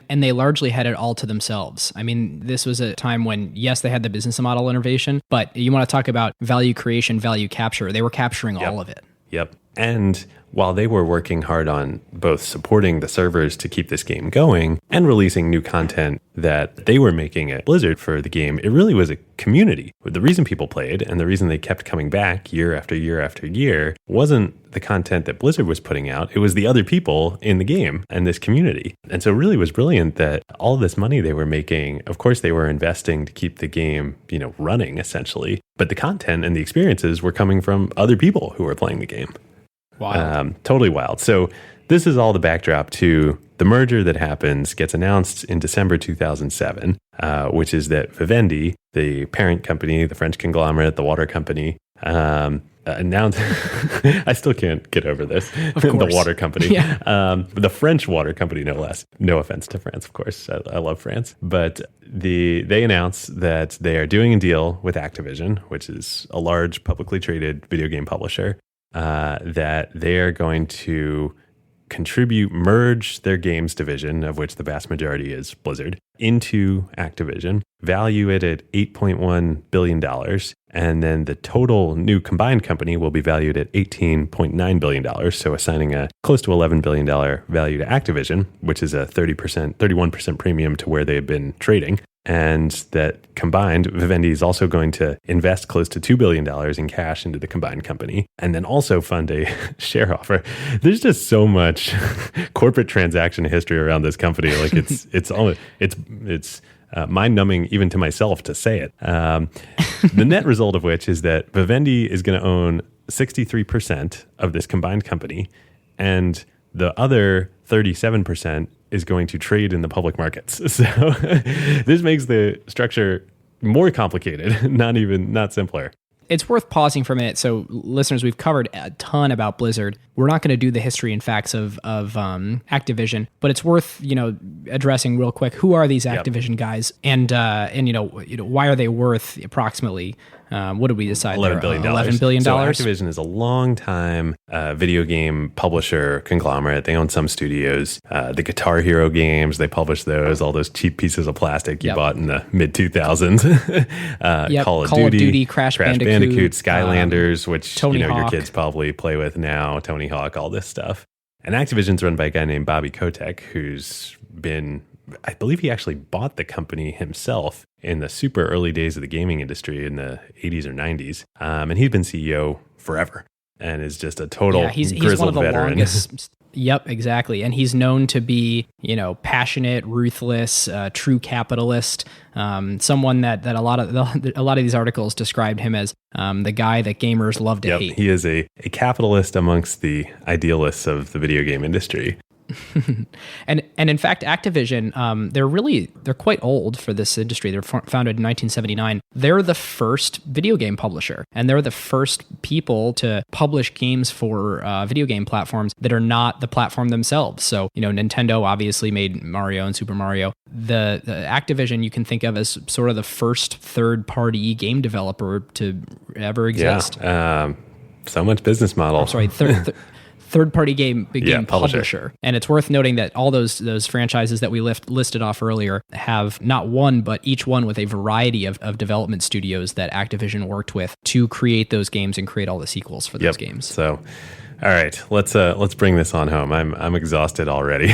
And they largely had it all to themselves. I mean, this was a time when, yes, they had the business model innovation, but you want to talk about value creation, value capture. They were capturing all of it. Yep. And while they were working hard on both supporting the servers to keep this game going and releasing new content that they were making at Blizzard for the game, it really was a community. The reason people played and the reason they kept coming back year after year after year wasn't the content that Blizzard was putting out. It was the other people in the game and this community. And so it really was brilliant that all this money they were making, of course, they were investing to keep the game, running essentially. But the content and the experiences were coming from other people who were playing the game. Wild. Totally wild. So this is all the backdrop to the merger that gets announced in December 2007, which is that Vivendi, the parent company, the French conglomerate, the water company, announced, I still can't get over this, the water company, the French water company, no less. No offense to France, of course. I love France. But they announced that they are doing a deal with Activision, which is a large publicly traded video game publisher, that they are going to merge their games division, of which the vast majority is Blizzard, into Activision, value it at $8.1 billion, and then the total new combined company will be valued at $18.9 billion, so assigning a close to $11 billion value to Activision, which is a 31% premium to where they've been trading. And that combined, Vivendi is also going to invest close to $2 billion in cash into the combined company and then also fund a share offer. There's just so much corporate transaction history around this company. Like it's mind-numbing even to myself to say it. The net result of which is that Vivendi is going to own 63% of this combined company, and the other 37% is going to trade in the public markets. So this makes the structure more complicated, not simpler. It's worth pausing for a minute. So listeners, we've covered a ton about Blizzard. We're not going to do the history and facts of Activision, but it's worth, addressing real quick. Who are these Activision guys? And why are they worth approximately, what did we decide? $11 billion. $11 billion. So Activision is a long time video game publisher conglomerate. They own some studios. The Guitar Hero games, they publish those, all those cheap pieces of plastic you bought in the mid-2000s. Call of Duty, Crash Bandicoot, Skylanders, which your kids probably play with now, Tony Hawk, all this stuff. And Activision's run by a guy named Bobby Kotick, who's been, I believe he actually bought the company himself in the super early days of the gaming industry in the 80s or 90s. And he's been CEO forever and is just a total he's grizzled one of the veteran. Longest. Yep, exactly. And he's known to be, passionate, ruthless, true capitalist. Someone that a lot of these articles described him as the guy that gamers love to hate. He is a capitalist amongst the idealists of the video game industry. And in fact, Activision, they're quite old for this industry. They're founded in 1979. They're the first video game publisher, and they're the first people to publish games for video game platforms that are not the platform themselves. So, Nintendo obviously made Mario and Super Mario. The Activision you can think of as sort of the first third-party game developer to ever exist. Yeah, so much business model. I'm sorry, third-party game publisher. And it's worth noting that all those franchises that we listed off earlier have not one, but each one with a variety of development studios that Activision worked with to create those games and create all the sequels for those games. So All right, let's bring this on home. I'm exhausted already.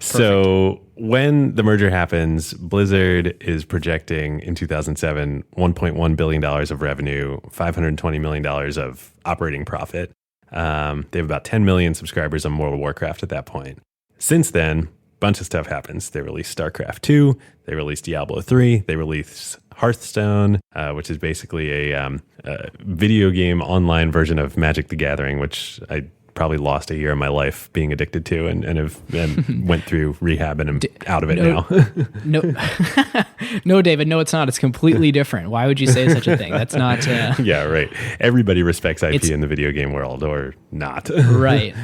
So when the merger happens, Blizzard is projecting in 2007 $1.1 billion of revenue, $520 million of operating profit. They have about 10 million subscribers on World of Warcraft at that point. Since then, a bunch of stuff happens. They released StarCraft 2, they released Diablo 3, they released Hearthstone, which is basically a video game online version of Magic the Gathering, which I probably lost a year of my life being addicted to and went through rehab and I'm out of it now. No, David, no, it's not. It's completely different. Why would you say such a thing? That's not... Yeah, right. Everybody respects IP in the video game world, or not. Right.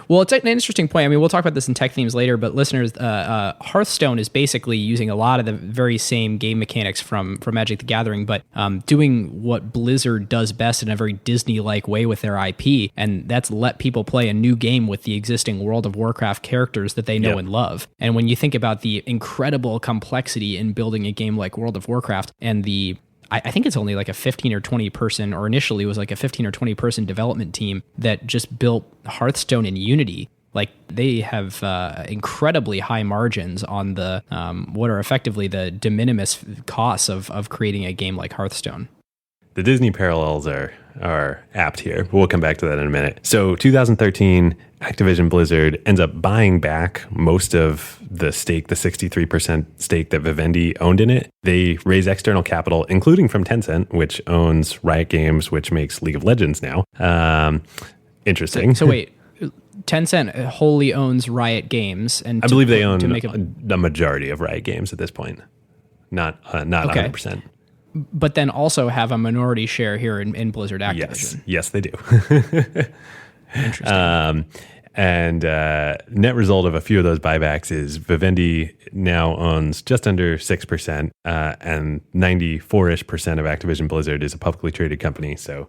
Well, it's an interesting point. I mean, we'll talk about this in tech themes later, but listeners, Hearthstone is basically using a lot of the very same game mechanics from Magic the Gathering, but doing what Blizzard does best in a very Disney-like way with their IP, and that's let people play a new game with the existing World of Warcraft characters that they know and love. And when you think about the incredible complexity in building a game like World of Warcraft and I think it's only like a 15 or 20 person, or initially was like a 15 or 20 person development team that just built Hearthstone in Unity. Like they have incredibly high margins on the what are effectively the de minimis costs of creating a game like Hearthstone. The Disney parallels are apt here, but we'll come back to that in a minute. So 2013, Activision Blizzard ends up buying back most of the stake, the 63% stake that Vivendi owned in it. They raise external capital, including from Tencent, which owns Riot Games, which makes League of Legends now. Interesting. So wait, Tencent wholly owns Riot Games, and I believe they own the majority of Riot Games at this point, not 100%. But then also have a minority share here in Blizzard Activision. Yes, they do. Interesting. And net result of a few of those buybacks is Vivendi now owns just under 6%, and 94-ish% of Activision Blizzard is a publicly traded company. So,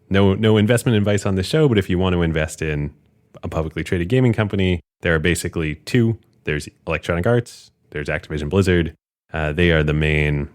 no investment advice on the show, but if you want to invest in a publicly traded gaming company, there are basically two. There's Electronic Arts, there's Activision Blizzard. They are the main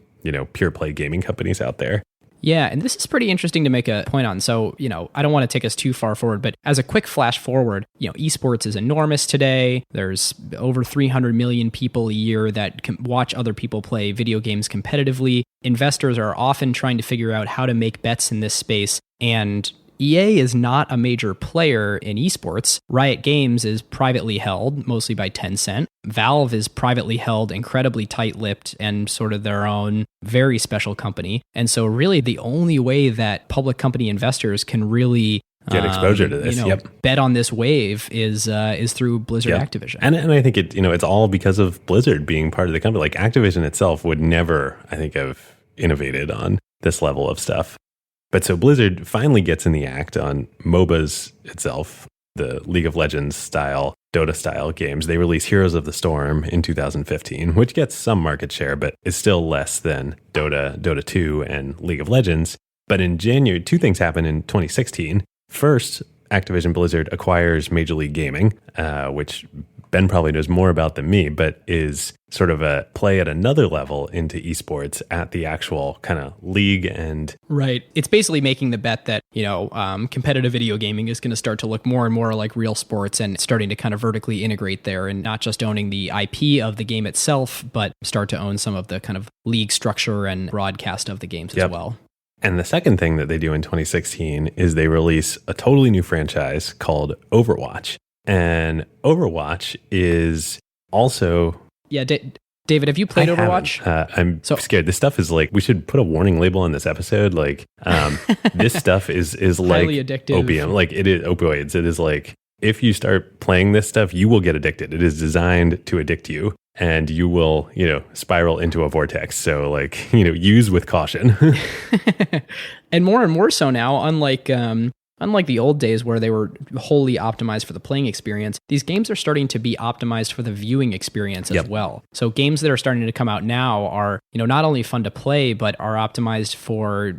pure play gaming companies out there. Yeah, and this is pretty interesting to make a point on. So, I don't want to take us too far forward, but as a quick flash forward, esports is enormous today. There's over 300 million people a year that can watch other people play video games competitively. Investors are often trying to figure out how to make bets in this space, and EA is not a major player in esports. Riot Games is privately held, mostly by Tencent. Valve is privately held, incredibly tight-lipped, and sort of their own very special company. And so really the only way that public company investors can really get exposure to this, bet on this wave is through Blizzard Activision. And I think it's all because of Blizzard being part of the company. Like Activision itself would never, I think, have innovated on this level of stuff. But so Blizzard finally gets in the act on MOBAs itself, the League of Legends style, Dota style games. They release Heroes of the Storm in 2015, which gets some market share, but is still less than Dota, Dota 2, and League of Legends. But in January, two things happen in 2016. First, Activision Blizzard acquires Major League Gaming, which Ben probably knows more about than me, but is sort of a play at another level into esports at the actual kind of league and... Right. It's basically making the bet that, competitive video gaming is going to start to look more and more like real sports and starting to kind of vertically integrate there and not just owning the IP of the game itself, but start to own some of the kind of league structure and broadcast of the games as well. And the second thing that they do in 2016 is they release a totally new franchise called Overwatch. And Overwatch is also... Yeah, David, have you played Overwatch? I'm scared. This stuff is like, we should put a warning label on this episode. Like, this stuff is like addictive. Opium. Like, it is opioids. It is like, if you start playing this stuff, you will get addicted. It is designed to addict you. And you will, spiral into a vortex. So, like, use with caution. And more so now, unlike the old days where they were wholly optimized for the playing experience, these games are starting to be optimized for the viewing experience as well. So games that are starting to come out now are, not only fun to play, but are optimized for,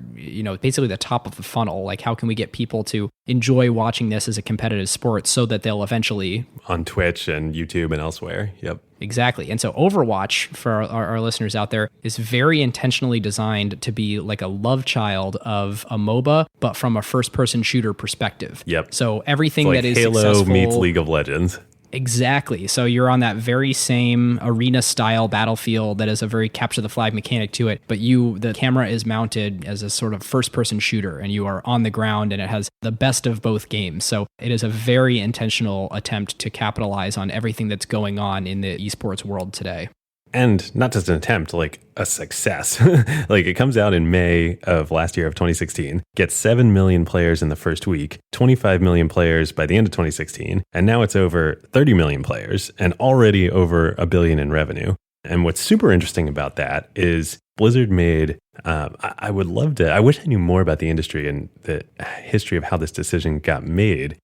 basically the top of the funnel. Like, how can we get people to enjoy watching this as a competitive sport so that they'll eventually... On Twitch and YouTube and elsewhere. Yep. Exactly. And so Overwatch, for our listeners out there, is very intentionally designed to be like a love child of a MOBA, but from a first-person shooter perspective. Yep. So everything It's like that is Halo successful... meets League of Legends. Exactly. So you're on that very same arena-style battlefield that is a very capture-the-flag mechanic to it, but the camera is mounted as a sort of first-person shooter, and you are on the ground, and it has the best of both games. So it is a very intentional attempt to capitalize on everything that's going on in the esports world today. And not just an attempt, like a success. Like it comes out in May of last year of 2016, gets 7 million players in the first week, 25 million players by the end of 2016, and now it's over 30 million players and already over $1 billion in revenue. And what's super interesting about that is Blizzard made, I wish I knew more about the industry and the history of how this decision got made.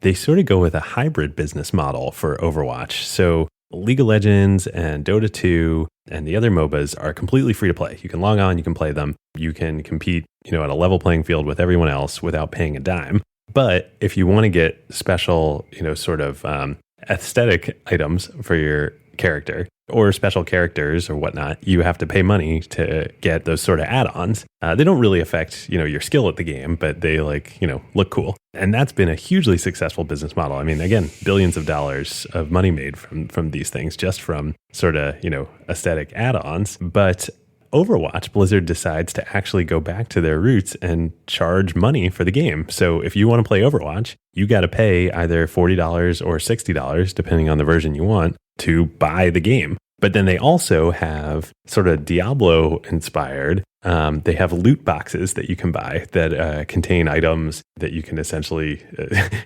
They sort of go with a hybrid business model for Overwatch. So League of Legends and Dota 2 and the other MOBAs are completely free to play. You can log on, you can play them, you can compete, at a level playing field with everyone else without paying a dime. But if you want to get special, aesthetic items for your character or special characters or whatnot, you have to pay money to get those sort of add-ons. They don't really affect, your skill at the game, but they look cool. And that's been a hugely successful business model. I mean, again, billions of dollars of money made from these things, just from sort of, aesthetic add-ons. But Overwatch, Blizzard decides to actually go back to their roots and charge money for the game. So if you want to play Overwatch, you got to pay either $40 or $60, depending on the version you want, to buy the game. But then they also have sort of Diablo inspired. They have loot boxes that you can buy that contain items that you can essentially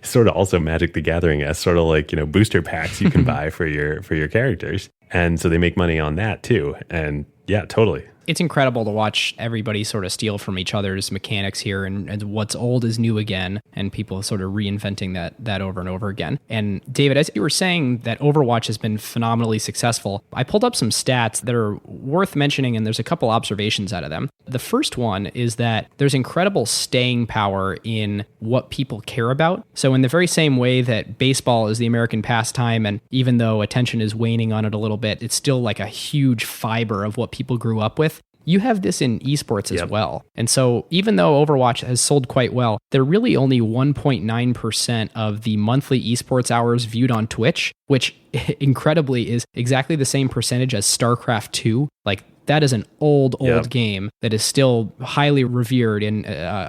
sort of also Magic the Gathering as sort of like, booster packs you can buy for your characters. And so they make money on that too. And yeah, totally. It's incredible to watch everybody sort of steal from each other's mechanics here, and what's old is new again, and people sort of reinventing that over and over again. And David, as you were saying that Overwatch has been phenomenally successful, I pulled up some stats that are worth mentioning, and there's a couple observations out of them. The first one is that there's incredible staying power in what people care about. So in the very same way that baseball is the American pastime, and even though attention is waning on it a little bit, it's still like a huge fiber of what people grew up with. You have this in esports as well. And so even though Overwatch has sold quite well, they're really only 1.9% of the monthly esports hours viewed on Twitch, which incredibly is exactly the same percentage as StarCraft 2. Like, that is an old game that is still highly revered in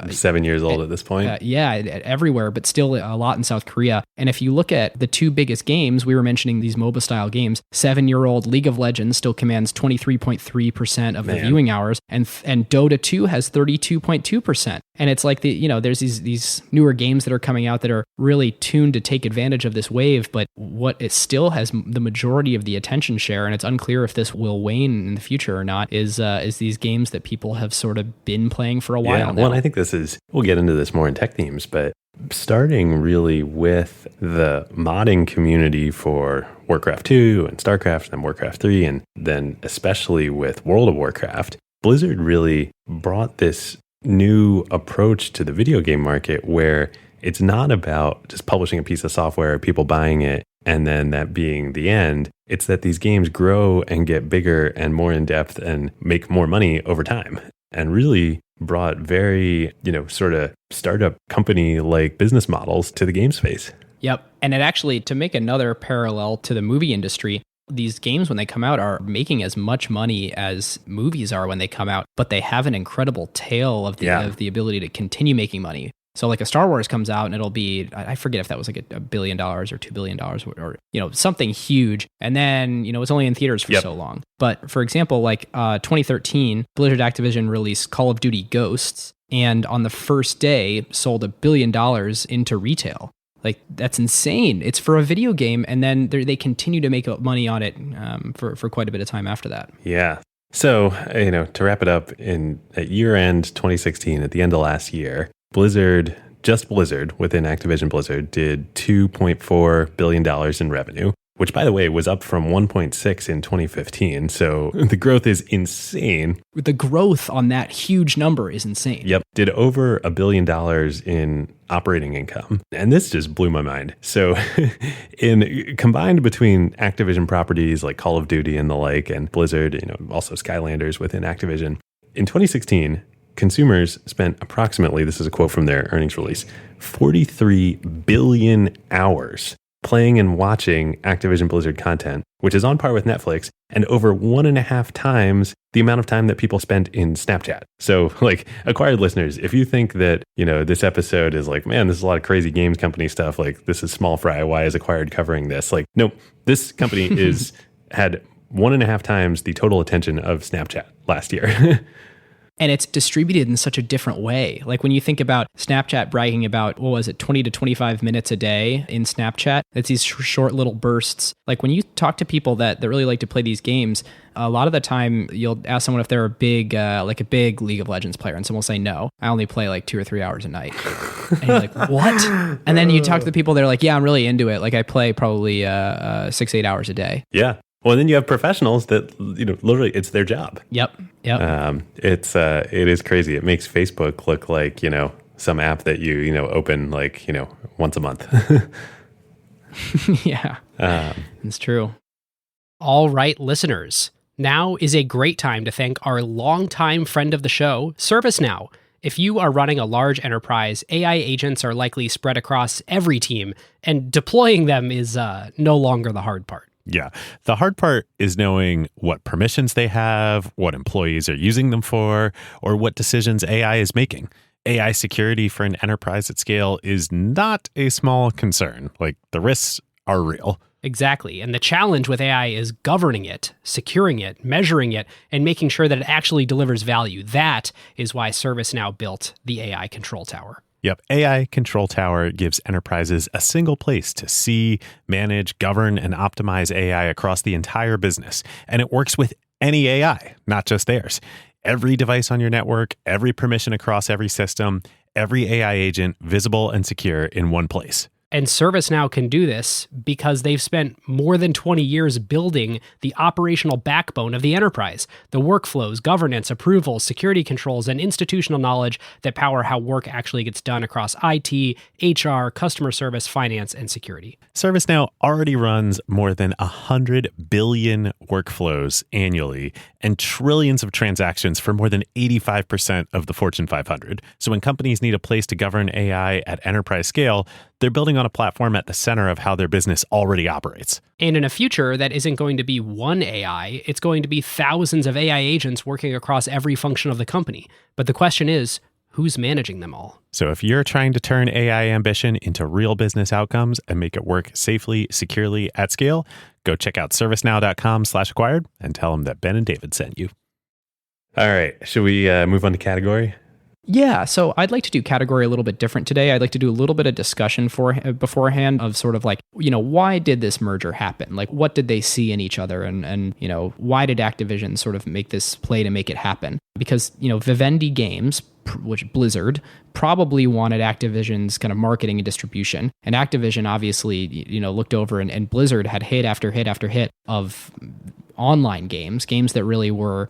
7 years old at this point. Everywhere, but still a lot in South Korea. And if you look at the two biggest games, we were mentioning these MOBA style games, 7-year-old League of Legends still commands 23.3% of the viewing hours, and Dota 2 has 32.2%. And it's like there's these newer games that are coming out that are really tuned to take advantage of this wave, but what it still has the majority of the attention share, and it's unclear if this will wane in the future or not, is these games that people have sort of been playing for a while now. Well, I think we'll get into this more in tech themes, but starting really with the modding community for Warcraft 2 and StarCraft and Warcraft 3, and then especially with World of Warcraft, Blizzard really brought this new approach to the video game market where it's not about just publishing a piece of software, people buying it, and then that being the end. It's that these games grow and get bigger and more in depth and make more money over time, and really brought very, sort of startup company like business models to the game space. Yep. And it actually, to make another parallel to the movie industry, these games when they come out are making as much money as movies are when they come out, but they have an incredible tail of the ability to continue making money. So like a Star Wars comes out and it'll be, I forget if that was like $1 billion or $2 billion or something huge. And then, it's only in theaters for so long. But for example, like 2013, Blizzard Activision released Call of Duty Ghosts, and on the first day sold $1 billion into retail. Like, that's insane. It's for a video game, and then they continue to make money on it for quite a bit of time after that. Yeah. So, to wrap it up, at year-end 2016, at the end of last year, Blizzard within Activision Blizzard did $2.4 billion in revenue, which, by the way, was up from 1.6 in 2015. So the growth is insane. The growth on that huge number is insane. Yep. Did over $1 billion in operating income. And this just blew my mind. So combined between Activision properties like Call of Duty and the like, and Blizzard, also Skylanders within Activision, in 2016, consumers spent approximately, this is a quote from their earnings release, 43 billion hours playing and watching Activision Blizzard content, which is on par with Netflix, and over 1.5 times the amount of time that people spend in Snapchat. So, acquired listeners, if you think that, this episode is man, this is a lot of crazy games company stuff, this is small fry, why is Acquired covering this? Nope, this company had 1.5 times the total attention of Snapchat last year. And it's distributed in such a different way. When you think about Snapchat bragging about, 20 to 25 minutes a day in Snapchat, it's these short little bursts. When you talk to people that really like to play these games, a lot of the time you'll ask someone if they're a big League of Legends player, and someone will say, no, I only play 2 or 3 hours a night. And you're like, what? And then you talk to the people, they're like, yeah, I'm really into it. I play probably 6-8 hours a day. Yeah. Well, then you have professionals that, literally it's their job. Yep. It is crazy. It makes Facebook look like, some app that you, open once a month. Yeah, it's true. All right, listeners. Now is a great time to thank our longtime friend of the show, ServiceNow. If you are running a large enterprise, AI agents are likely spread across every team, and deploying them is no longer the hard part. Yeah. The hard part is knowing what permissions they have, what employees are using them for, or what decisions AI is making. AI security for an enterprise at scale is not a small concern. The risks are real. Exactly. And the challenge with AI is governing it, securing it, measuring it, and making sure that it actually delivers value. That is why ServiceNow built the AI Control Tower. Yep. AI Control Tower gives enterprises a single place to see, manage, govern, and optimize AI across the entire business. And it works with any AI, not just theirs. Every device on your network, every permission across every system, every AI agent visible and secure in one place. And ServiceNow can do this because they've spent more than 20 years building the operational backbone of the enterprise, the workflows, governance, approvals, security controls, and institutional knowledge that power how work actually gets done across IT, HR, customer service, finance, and security. ServiceNow already runs more than 100 billion workflows annually and trillions of transactions for more than 85% of the Fortune 500. So when companies need a place to govern AI at enterprise scale, they're building on a platform at the center of how their business already operates. And in a future that isn't going to be one AI, it's going to be thousands of AI agents working across every function of the company. But the question is, who's managing them all? So if you're trying to turn AI ambition into real business outcomes and make it work safely, securely, at scale, go check out servicenow.com/acquired and tell them that Ben and David sent you. All right. Should we move on to category? Yeah, so I'd like to do category a little bit different today. I'd like to do a little bit of discussion beforehand of sort of why did this merger happen? What did they see in each other? And why did Activision sort of make this play to make it happen? Because, Vivendi Games, which Blizzard, probably wanted Activision's kind of marketing and distribution. And Activision obviously, looked over and Blizzard had hit after hit after hit of online games that really were,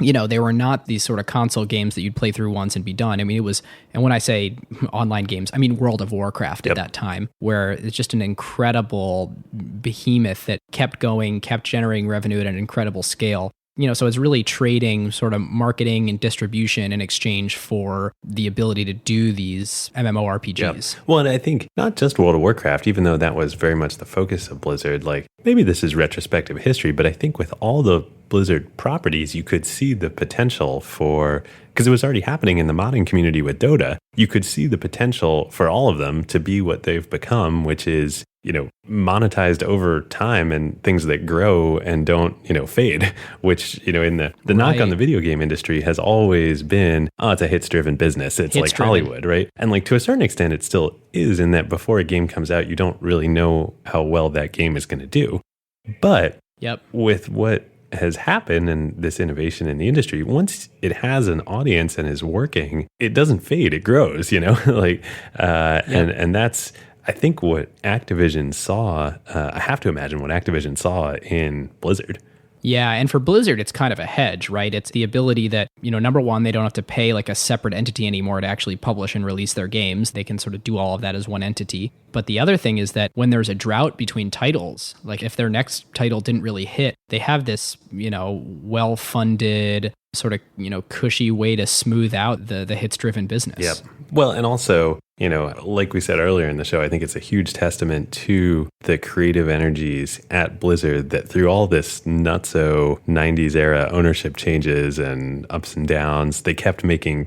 they were not these sort of console games that you'd play through once and be done. I mean, it was, and when I say online games, I mean World of Warcraft at that time, where it's just an incredible behemoth that kept going, kept generating revenue at an incredible scale. So it's really trading sort of marketing and distribution in exchange for the ability to do these MMORPGs. Yep. Well, and I think not just World of Warcraft, even though that was very much the focus of Blizzard, maybe this is retrospective history, but I think with all the Blizzard properties, you could see the potential for, because it was already happening in the modding community with Dota, you could see the potential for all of them to be what they've become, which is, monetized over time and things that grow and don't, fade, which, in the knock on the video game industry has always been, it's a hits-driven business. It's like Hollywood, right? And to a certain extent, it still is in that before a game comes out, you don't really know how well that game is going to do. But with what has happened and this innovation in the industry, once it has an audience and is working, it doesn't fade, it grows, and that's, I think, what Activision saw. I have to imagine what Activision saw in Blizzard. Yeah, and for Blizzard, it's kind of a hedge, right? It's the ability that, number one, they don't have to pay like a separate entity anymore to actually publish and release their games. They can sort of do all of that as one entity. But the other thing is that when there's a drought between titles, like if their next title didn't really hit, they have this, well-funded, sort of, cushy way to smooth out the hits-driven business. Yep. Well, and also, like we said earlier in the show, I think it's a huge testament to the creative energies at Blizzard that through all this nutso 90s era ownership changes and ups and downs, they kept making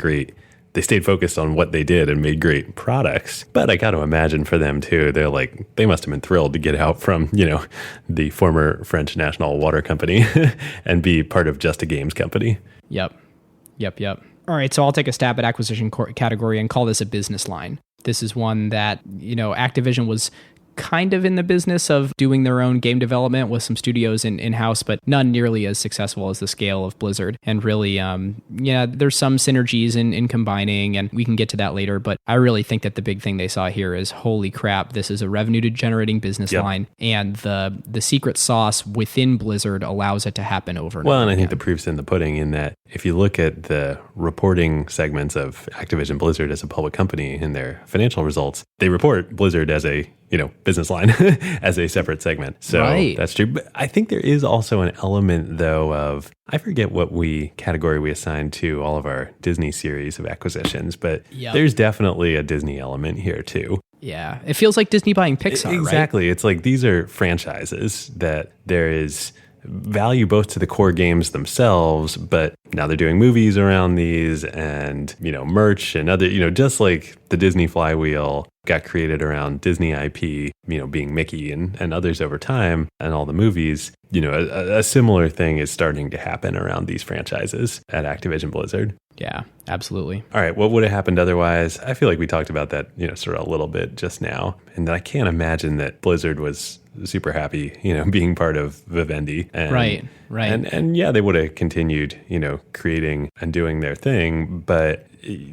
they stayed focused on what they did and made great products. But I got to imagine for them too, they must have been thrilled to get out from, the former French National Water Company and be part of just a games company. Yep. All right, so I'll take a stab at acquisition category and call this a business line. This is one that, Activision was kind of in the business of doing their own game development with some studios in-house, but none nearly as successful as the scale of Blizzard. And really, there's some synergies in combining, and we can get to that later. But I really think that the big thing they saw here is, holy crap, this is a revenue-generating business line, and the secret sauce within Blizzard allows it to happen over and over Well, and I again. think the proof's in the pudding in that if you look at the reporting segments of Activision Blizzard as a public company in their financial results, they report Blizzard as a business line as a separate segment. So That's true. But I think there is also an element, though, of, I forget what category we assigned to all of our Disney series of acquisitions, but there's definitely a Disney element here, too. Yeah. It feels like Disney buying Pixar, Exactly. right? It's like these are franchises that there is value both to the core games themselves, but now they're doing movies around these and, merch and other, just like the Disney flywheel got created around Disney IP, being Mickey and others over time and all the movies, a similar thing is starting to happen around these franchises at Activision Blizzard. Yeah, absolutely. All right, what would have happened otherwise? I feel like we talked about that, sort of a little bit just now. And I can't imagine that Blizzard was super happy, being part of Vivendi. And, Right. And yeah, they would have continued, creating and doing their thing. But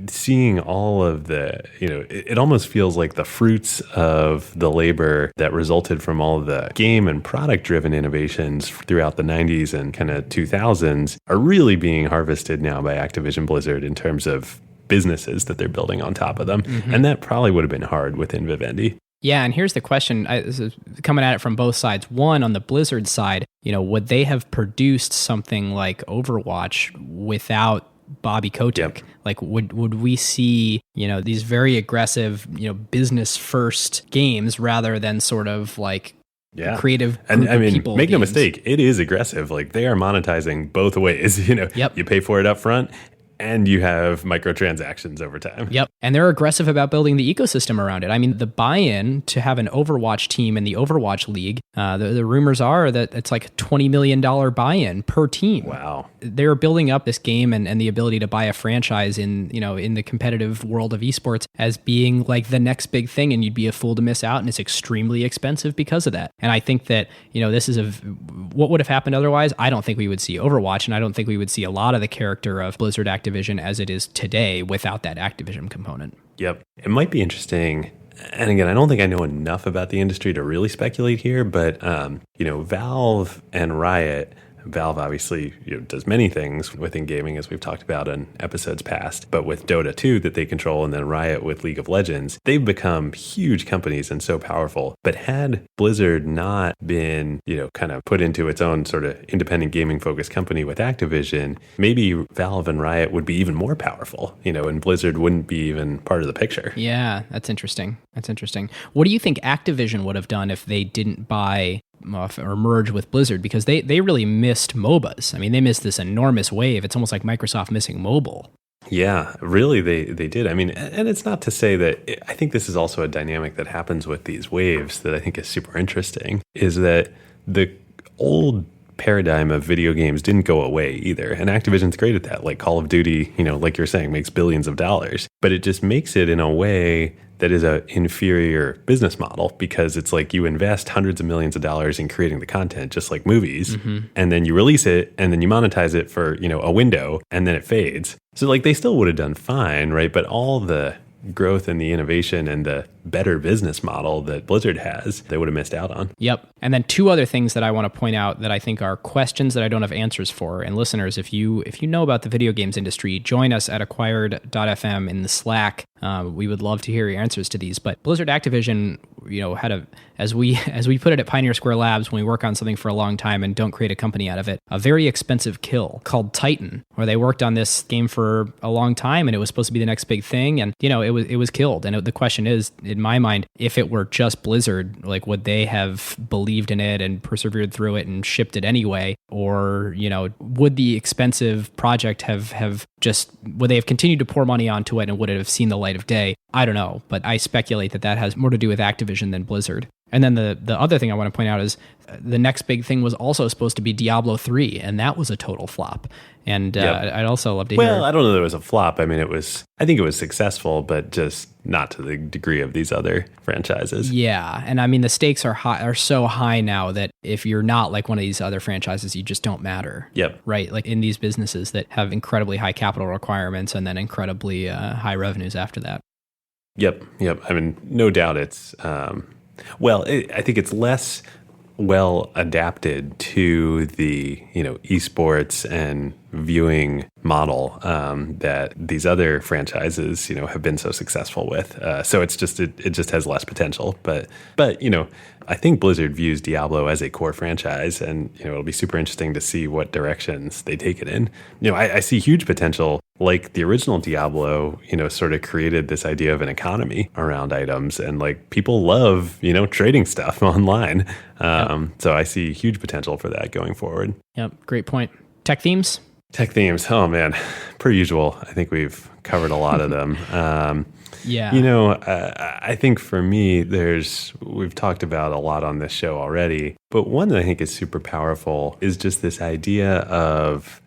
seeing all of the, it almost feels like the fruits of the labor that resulted from all the game and product driven innovations throughout the 90s and kind of 2000s are really being harvested now by Activision Blizzard in terms of businesses that they're building on top of them. Mm-hmm. And that probably would have been hard within Vivendi. Yeah, and here's the question, this is coming at it from both sides. One, on the Blizzard side, would they have produced something like Overwatch without Bobby Kotick? Yep. Like, would we see, these very aggressive, business first games rather than sort of like creative and I mean, people make no games? mistake, it is aggressive. Like, they are monetizing both ways. You pay for it up front and you have microtransactions over time. Yep. And they're aggressive about building the ecosystem around it. I mean, the buy-in to have an Overwatch team in the Overwatch League, the rumors are that it's like a $20 million buy-in per team. Wow. They're building up this game and the ability to buy a franchise in the competitive world of esports as being like the next big thing, and you'd be a fool to miss out, and it's extremely expensive because of that. And I think that, this is what would have happened otherwise. I don't think we would see Overwatch, and I don't think we would see a lot of the character of Blizzard Activision as it is today without that Activision component. Yep. It might be interesting. And again, I don't think I know enough about the industry to really speculate here, but, Valve and Riot, Valve obviously does many things within gaming, as we've talked about in episodes past, but with Dota 2 that they control, and then Riot with League of Legends, they've become huge companies and so powerful. But had Blizzard not been, kind of put into its own sort of independent gaming focused company with Activision, maybe Valve and Riot would be even more powerful, and Blizzard wouldn't be even part of the picture. Yeah, that's interesting. What do you think Activision would have done if they didn't buy or merge with Blizzard? Because they really missed MOBAs. I mean, they missed this enormous wave. It's almost like Microsoft missing mobile. Yeah, really, they did. I mean, and it's not to say that, I think this is also a dynamic that happens with these waves that I think is super interesting, is that the old paradigm of video games didn't go away either. And Activision's great at that. Like Call of Duty, like you're saying, makes billions of dollars. But it just makes it in a way that is an inferior business model, because it's like you invest hundreds of millions of dollars in creating the content, just like movies, and then you release it and then you monetize it for, a window, and then it fades. So like they still would have done fine, right? But all the growth and the innovation and the better business model that Blizzard has, they would have missed out on. Yep. And then two other things that I want to point out that I think are questions that I don't have answers for. And listeners, if you know about the video games industry, join us at acquired.fm in the Slack. We would love to hear your answers to these. But Blizzard Activision, had as we put it at Pioneer Square Labs, when we work on something for a long time and don't create a company out of it, a very expensive kill called Titan, where they worked on this game for a long time and it was supposed to be the next big thing, and it was killed. And the question is, in my mind, if it were just Blizzard, like, would they have believed in it and persevered through it and shipped it anyway, or would the expensive project would they have continued to pour money onto it, and would it have seen the light of day? I don't know, but I speculate that has more to do with Activision than Blizzard. And then the other thing I want to point out is the next big thing was also supposed to be Diablo 3, and that was a total flop. And I'd also love to hear... Well, I don't know that it was a flop. I mean, I think it was successful, but just not to the degree of these other franchises. Yeah, and I mean, the stakes are so high now that if you're not like one of these other franchises, you just don't matter. Yep. Right? Like in these businesses that have incredibly high capital requirements and then incredibly high revenues after that. Yep. I mean, no doubt it's... I think it's less well adapted to the esports and viewing model that these other franchises have been so successful with. So it's just it just has less potential. But I think Blizzard views Diablo as a core franchise, and it'll be super interesting to see what directions they take it in. I see huge potential. Like the original Diablo, sort of created this idea of an economy around items, and like people love, trading stuff online. So I see huge potential for that going forward. Yep, great point. Tech themes? Tech themes. Oh man, per usual. I think we've covered a lot of them. Yeah. I think for me, we've talked about a lot on this show already, but one that I think is super powerful is just this idea of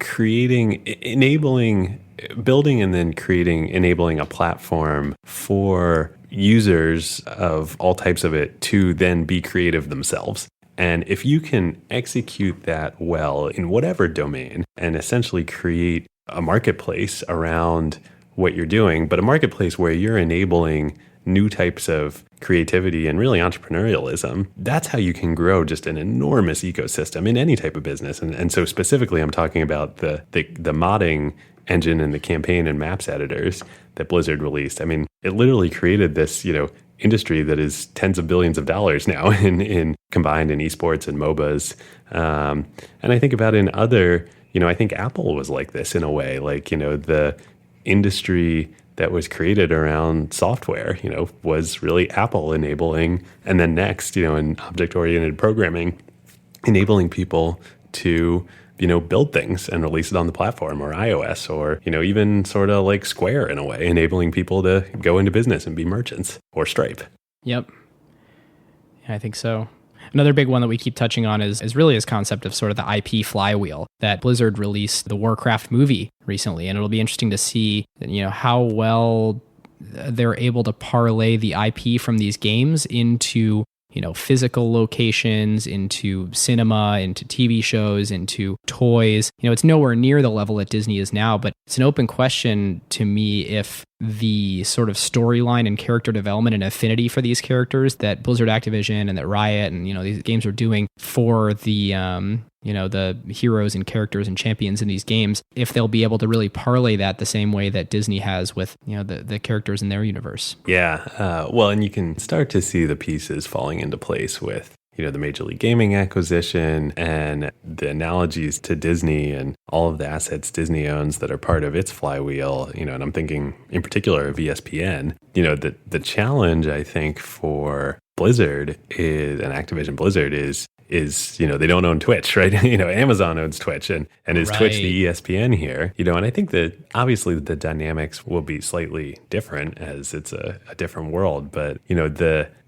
building and then enabling a platform for users of all types of it to then be creative themselves. And if you can execute that well in whatever domain and essentially create a marketplace around what you're doing, but a marketplace where you're enabling new types of creativity and really entrepreneurialism, that's how you can grow just an enormous ecosystem in any type of business. And so specifically, I'm talking about the modding engine and the campaign and maps editors that Blizzard released. I mean, it literally created this, industry that is tens of billions of dollars now in combined in esports and MOBAs. And I think about in other, I think Apple was like this in a way, like, the industry that was created around software, was really Apple enabling, and then next, in object-oriented programming, enabling people to, build things and release it on the platform, or iOS, or, even sort of like Square in a way, enabling people to go into business and be merchants, or Stripe. Yep. Yeah, I think so. Another big one that we keep touching on is really this concept of sort of the IP flywheel that Blizzard released the Warcraft movie recently. And it'll be interesting to see, how well they're able to parlay the IP from these games into physical locations, into cinema, into TV shows, into toys. It's nowhere near the level that Disney is now, but it's an open question to me if the sort of storyline and character development and affinity for these characters that Blizzard Activision and that Riot and, these games are doing for the, the heroes and characters and champions in these games, if they'll be able to really parlay that the same way that Disney has with, the characters in their universe. Yeah. And you can start to see the pieces falling into place with, the Major League Gaming acquisition and the analogies to Disney and all of the assets Disney owns that are part of its flywheel, and I'm thinking in particular of ESPN. The challenge, I think, for Blizzard and Activision Blizzard is they don't own Twitch, right? Amazon owns Twitch and is right. Twitch the ESPN here, and I think that obviously the dynamics will be slightly different as it's a different world, but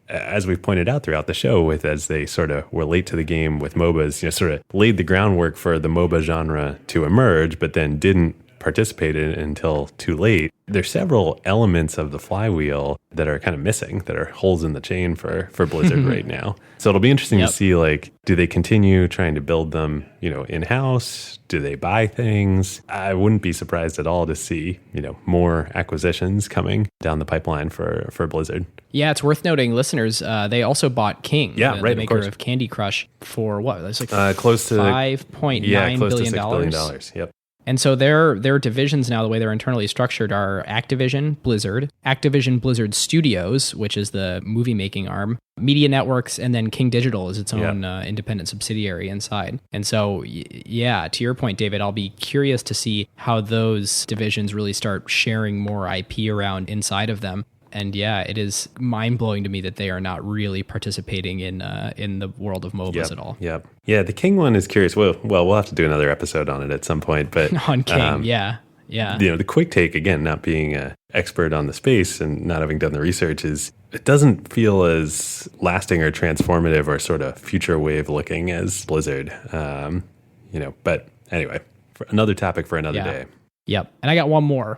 as we've pointed out throughout the show, as they sort of were late to the game with MOBAs, sort of laid the groundwork for the MOBA genre to emerge, but then didn't participate in it until too late. There's several elements of the flywheel that are kind of missing, that are holes in the chain for Blizzard right now. So it'll be interesting to see, like, do they continue trying to build them, in-house? Do they buy things? I wouldn't be surprised at all to see, more acquisitions coming down the pipeline for Blizzard. Yeah, it's worth noting, listeners, they also bought King, the maker of Candy Crush, for what? That's like close to $5.9 billion. Close to $6 billion. Yep. And so their divisions now, the way they're internally structured, are Activision Blizzard Studios, which is the movie-making arm, Media Networks, and then King Digital is its own independent subsidiary inside. And so, to your point, David, I'll be curious to see how those divisions really start sharing more IP around inside of them. And it is mind-blowing to me that they are not really participating in the world of MOBAs at all. Yep. Yeah, the King one is curious. Well, we'll have to do another episode on it at some point. But on King, yeah. The quick take, again, not being an expert on the space and not having done the research, is it doesn't feel as lasting or transformative or sort of future wave looking as Blizzard. But anyway, for another topic for another day. Yep. And I got one more.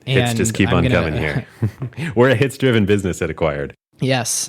Hits just keep on coming here. We're a hits-driven business at Acquired. Yes.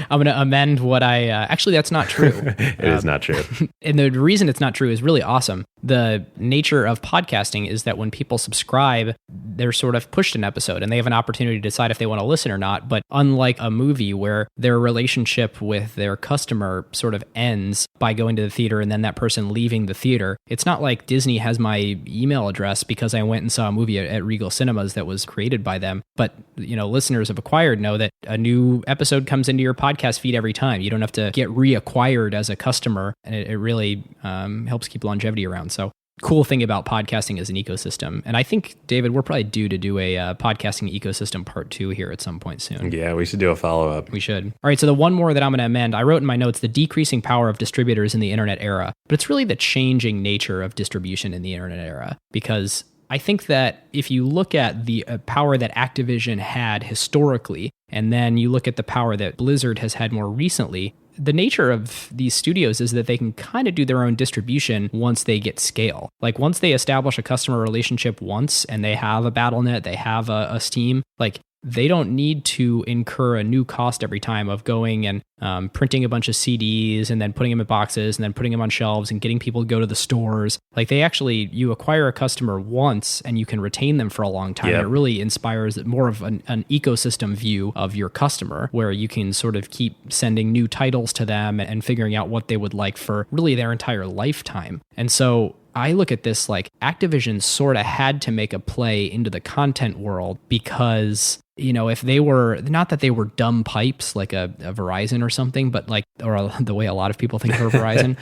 I'm going to amend what I... actually, that's not true. It is not true. And the reason it's not true is really awesome. The nature of podcasting is that when people subscribe, they're sort of pushed an episode and they have an opportunity to decide if they want to listen or not. But unlike a movie where their relationship with their customer sort of ends by going to the theater and then that person leaving the theater, it's not like Disney has my email address because I went and saw a movie at Regal Cinemas that was created by them. But, listeners of Acquired know that a new episode comes into your podcast feed every time. You don't have to get reacquired as a customer, and it really helps keep longevity around. So cool thing about podcasting as an ecosystem. And I think, David, we're probably due to do a podcasting ecosystem part 2 here at some point soon. Yeah, we should do a follow-up. We should. All right, so the one more that I'm going to amend, I wrote in my notes, the decreasing power of distributors in the internet era. But it's really the changing nature of distribution in the internet era. Because I think that if you look at the power that Activision had historically, and then you look at the power that Blizzard has had more recently, the nature of these studios is that they can kind of do their own distribution once they get scale. Like once they establish a customer relationship once and they have a BattleNet, they have a Steam, like they don't need to incur a new cost every time of going and printing a bunch of CDs and then putting them in boxes and then putting them on shelves and getting people to go to the stores. Like you acquire a customer once and you can retain them for a long time. Yep. It really inspires more of an ecosystem view of your customer where you can sort of keep sending new titles to them and figuring out what they would like for really their entire lifetime. And so I look at this like Activision sort of had to make a play into the content world because, if they were, not that they were dumb pipes like a Verizon or something, but or the way a lot of people think of Verizon,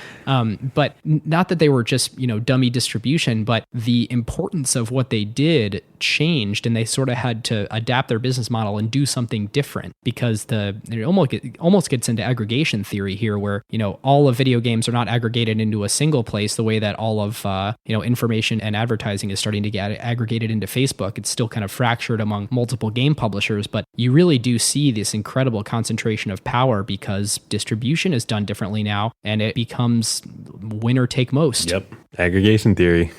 but not that they were just, dummy distribution, but the importance of what they did changed and they sort of had to adapt their business model and do something different because it almost gets into aggregation theory here where, all of video games are not aggregated into a single place the way that all of, information and advertising is starting to get aggregated into Facebook. It's still kind of fractured among multiple game publishers, but you really do see this incredible concentration of power because distribution is done differently now and it becomes winner take most. Yep. Aggregation theory.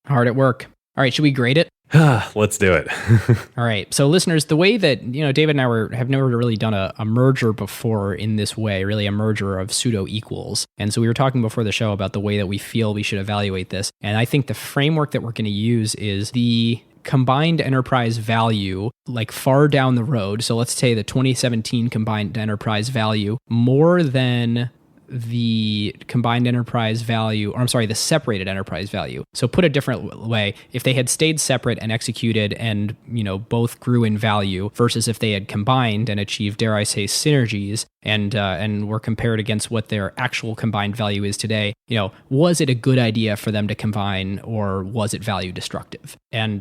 Hard at work. All right. Should we grade it? Let's do it. All right. So listeners, the way that, David and I have never really done a merger before in this way, really a merger of pseudo equals. And so we were talking before the show about the way that we feel we should evaluate this. And I think the framework that we're going to use is the combined enterprise value, like far down the road. So let's say the 2017 combined enterprise value more than the combined enterprise value, or I'm sorry, the separated enterprise value. So put a different way, if they had stayed separate and executed and, both grew in value versus if they had combined and achieved, dare I say, synergies and were compared against what their actual combined value is today, was it a good idea for them to combine or was it value destructive? And,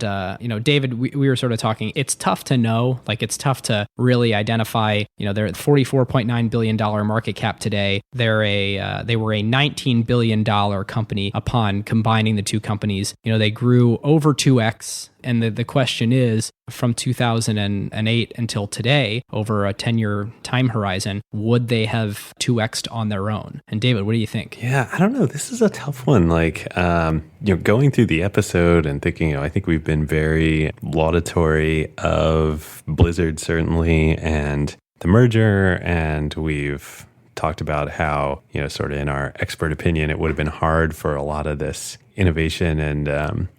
David, we were sort of talking, it's tough to know, it's tough to really identify, they're at $44.9 billion market cap today. They're they were a $19 billion company upon combining the two companies. They grew over 2x. And the question is, from 2008 until today, over a 10-year time horizon, would they have 2x'd on their own? And David, what do you think? Yeah, I don't know. This is a tough one. Going through the episode and thinking, I think we've been very laudatory of Blizzard, certainly, and the merger, and we've talked about how, sort of in our expert opinion, it would have been hard for a lot of this innovation and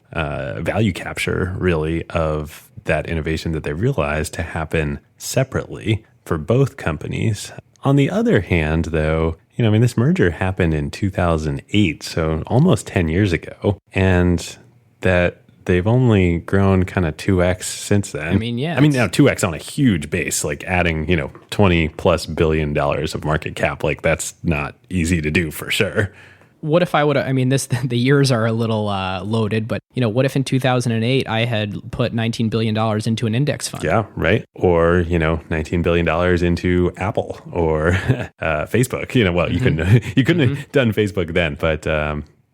value capture, really, of that innovation that they realized to happen separately for both companies. On the other hand, though, this merger happened in 2008, so almost 10 years ago, and that they've only grown kind of 2x since then. Yeah. Now 2x on a huge base, like adding, $20+ billion of market cap, like that's not easy to do for sure. What if I would have, the years are a little loaded, but, what if in 2008 I had put $19 billion into an index fund? Yeah, right. Or, $19 billion into Apple or Facebook. You couldn't have done Facebook then, but,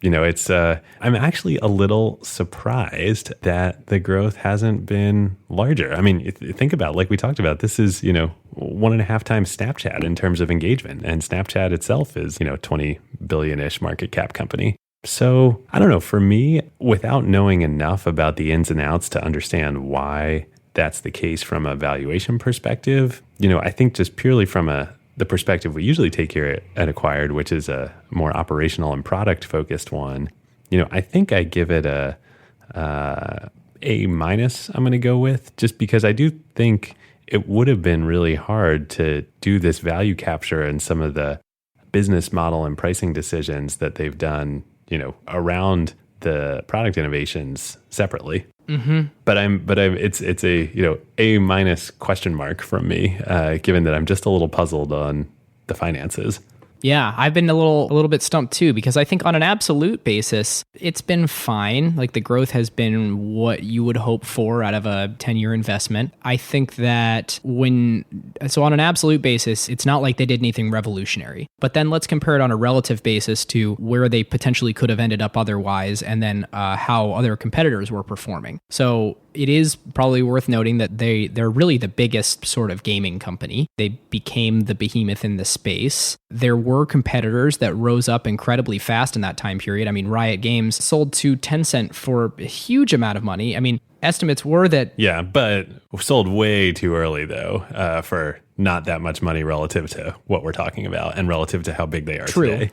it's, I'm actually a little surprised that the growth hasn't been larger. Think about, like we talked about, this is, 1.5 times Snapchat in terms of engagement. And Snapchat itself is, 20 billion-ish market cap company. So I don't know, for me, without knowing enough about the ins and outs to understand why that's the case from a valuation perspective, I think just purely from the perspective we usually take here at Acquired, which is a more operational and product focused one, I think I give it a A-. I'm going to go with, just because I do think it would have been really hard to do this value capture and some of the business model and pricing decisions that they've done, around the product innovations separately. Mm-hmm. But it's a A- question mark from me, given that I'm just a little puzzled on the finances. Yeah, I've been a little bit stumped too, because I think on an absolute basis, it's been fine. Like the growth has been what you would hope for out of a 10-year investment. I think that so on an absolute basis, it's not like they did anything revolutionary. But then let's compare it on a relative basis to where they potentially could have ended up otherwise, and then how other competitors were performing. So it is probably worth noting that they're really the biggest sort of gaming company. They became the behemoth in the space. There were competitors that rose up incredibly fast in that time period. Riot Games sold to Tencent for a huge amount of money. Estimates were that... Yeah, but sold way too early, though, for not that much money relative to what we're talking about and relative to how big they are today.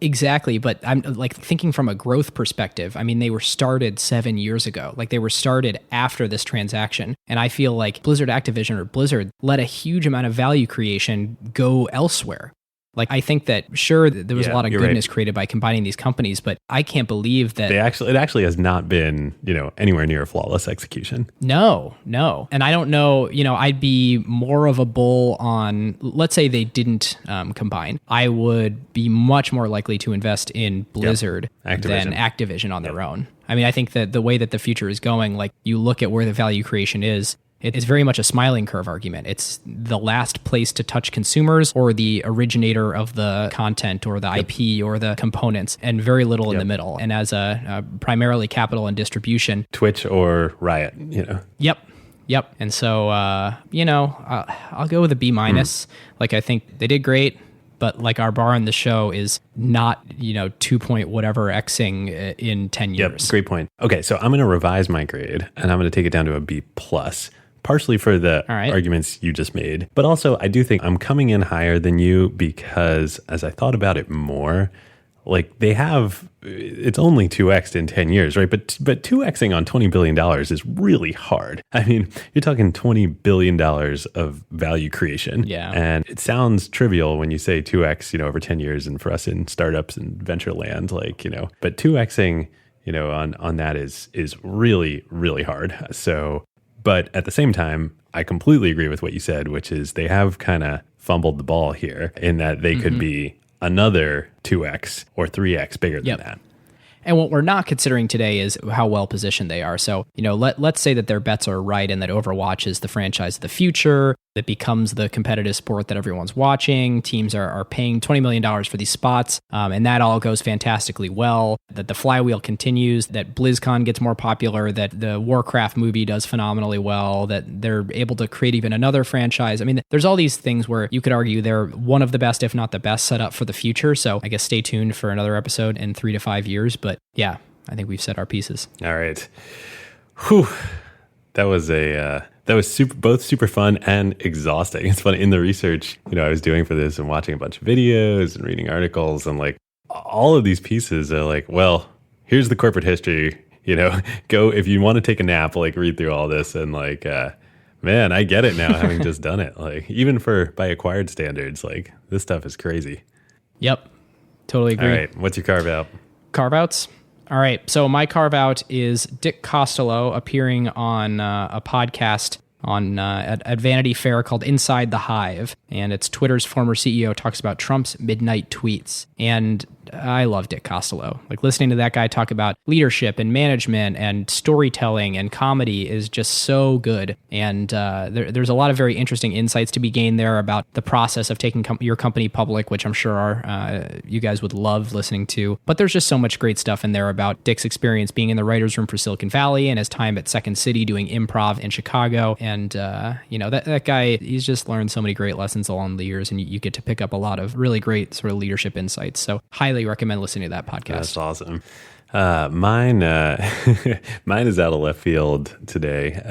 Exactly, but I'm thinking from a growth perspective. They were started 7 years ago. They were started after this transaction. And I feel like Blizzard Activision, or Blizzard, let a huge amount of value creation go elsewhere. I think that, sure, there was a lot of goodness created by combining these companies, but I can't believe that... It actually has not been, anywhere near flawless execution. No. And I don't know, I'd be more of a bull on, let's say they didn't combine. I would be much more likely to invest in Blizzard than Activision on their own. I think that the way that the future is going, you look at where the value creation is, it's very much a smiling curve argument. It's the last place to touch consumers or the originator of the content or the IP or the components, and very little in the middle. And as a primarily capital and distribution, Twitch or Riot, Yep. And so, I'll go with a B-. I think they did great, but our bar on the show is not, 2 point whatever Xing in 10 years. Yep, great point. Okay, so I'm going to revise my grade and I'm going to take it down to a B+. Partially for the arguments you just made, but also I do think I'm coming in higher than you because as I thought about it more, it's only 2x in 10 years, right? But 2xing on $20 billion is really hard. You're talking $20 billion of value creation. Yeah. And it sounds trivial when you say 2x, over 10 years, and for us in startups and venture land, but 2xing, on that is really, really hard. So, but at the same time, I completely agree with what you said, which is they have kind of fumbled the ball here in that they could be another 2x or 3x bigger than that. And what we're not considering today is how well positioned they are. So, let's say that their bets are right and that Overwatch is the franchise of the future. It becomes the competitive sport that everyone's watching. Teams are paying $20 million for these spots, and that all goes fantastically well. That the flywheel continues, that BlizzCon gets more popular, that the Warcraft movie does phenomenally well, that they're able to create even another franchise. I mean, there's all these things where you could argue they're one of the best, if not the best, set up for the future. So I guess stay tuned for another episode in 3 to 5 years. But yeah, I think we've said our pieces. All right. Whew. That was both super fun and exhausting. It's funny in the research, I was doing for this and watching a bunch of videos and reading articles, and like all of these pieces are like, well, here's the corporate history, go if you want to take a nap, like read through all this, and like, man, I get it now having just done it. Like even by acquired standards, like this stuff is crazy. Yep. Totally agree. All right. What's your carve out? Carve outs? All right, so my carve-out is Dick Costolo appearing on a podcast at Vanity Fair called Inside the Hive, and it's Twitter's former CEO talks about Trump's midnight tweets. And I love Dick Costolo. Like listening to that guy talk about leadership and management and storytelling and comedy is just so good. And there's a lot of very interesting insights to be gained there about the process of taking your company public, which I'm sure you guys would love listening to. But there's just so much great stuff in there about Dick's experience being in the writer's room for Silicon Valley and his time at Second City doing improv in Chicago. And, that guy, he's just learned so many great lessons along the years, and you get to pick up a lot of really great sort of leadership insights. So highly recommend listening to that podcast. That's awesome. Mine is out of left field today.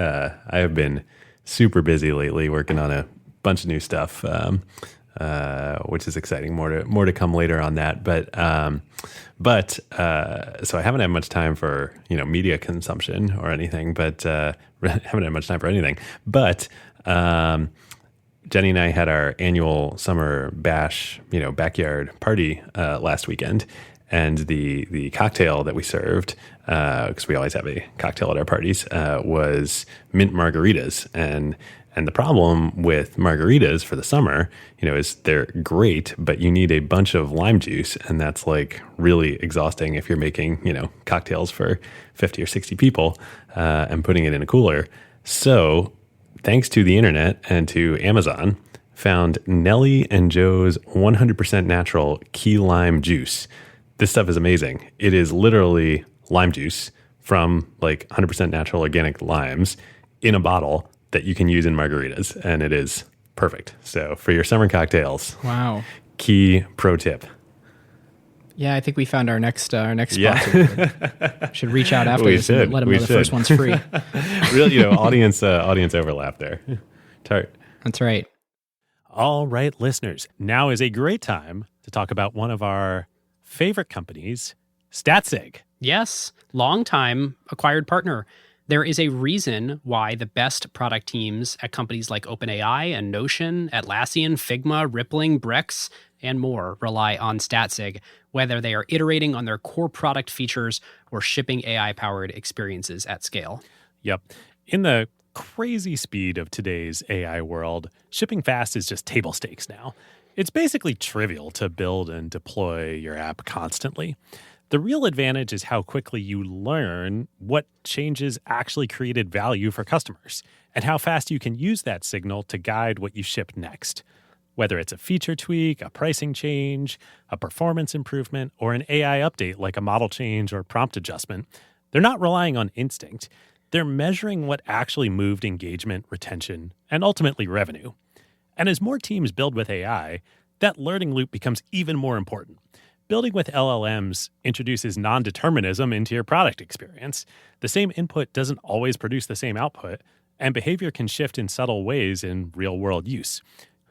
I have been super busy lately working on a bunch of new stuff, which is exciting. More to come later on that. But so I haven't had much time for media consumption or anything. But haven't had much time for anything. But Jenny and I had our annual summer bash, backyard party last weekend, and the cocktail that we served, because we always have a cocktail at our parties, was mint margaritas. And the problem with margaritas for the summer, is they're great, but you need a bunch of lime juice, and that's like really exhausting if you're making, cocktails for 50 or 60 people and putting it in a cooler. So thanks to the internet and to Amazon, found Nelly and Joe's 100% natural key lime juice. This stuff is amazing. It is literally lime juice from like 100% natural organic limes in a bottle that you can use in margaritas, and it is perfect. So for your summer cocktails, wow, key pro tip. Yeah, I think we found our next sponsor. Yeah. Should reach out after this and let them know the first one's free. Real, audience overlap there. Tart. That's right. All right, listeners, now is a great time to talk about one of our favorite companies, StatSig. Yes, longtime acquired partner. There is a reason why the best product teams at companies like OpenAI and Notion, Atlassian, Figma, Rippling, Brex, and more rely on StatSig, whether they are iterating on their core product features or shipping AI-powered experiences at scale. Yep. In the crazy speed of today's AI world, shipping fast is just table stakes now. It's basically trivial to build and deploy your app constantly. The real advantage is how quickly you learn what changes actually created value for customers and how fast you can use that signal to guide what you ship next. Whether it's a feature tweak, a pricing change, a performance improvement, or an AI update like a model change or prompt adjustment, they're not relying on instinct. They're measuring what actually moved engagement, retention, and ultimately revenue. And as more teams build with AI, that learning loop becomes even more important. Building with LLMs introduces non-determinism into your product experience. The same input doesn't always produce the same output, and behavior can shift in subtle ways in real-world use.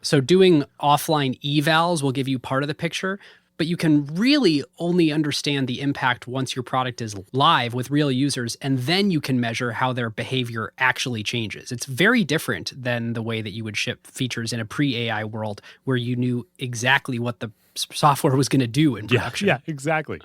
So doing offline evals will give you part of the picture, but you can really only understand the impact once your product is live with real users, and then you can measure how their behavior actually changes. It's very different than the way that you would ship features in a pre-AI world where you knew exactly what the software was going to do in production. Yeah, exactly.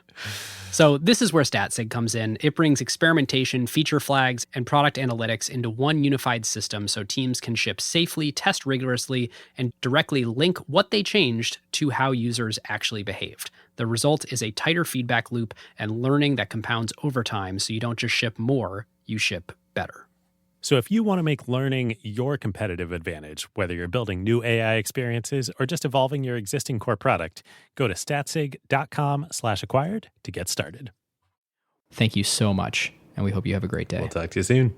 So this is where StatSig comes in. It brings experimentation, feature flags, and product analytics into one unified system so teams can ship safely, test rigorously, and directly link what they changed to how users actually behaved. The result is a tighter feedback loop and learning that compounds over time, so you don't just ship more, you ship better. So if you want to make learning your competitive advantage, whether you're building new AI experiences or just evolving your existing core product, go to statsig.com/acquired to get started. Thank you so much, and we hope you have a great day. We'll talk to you soon.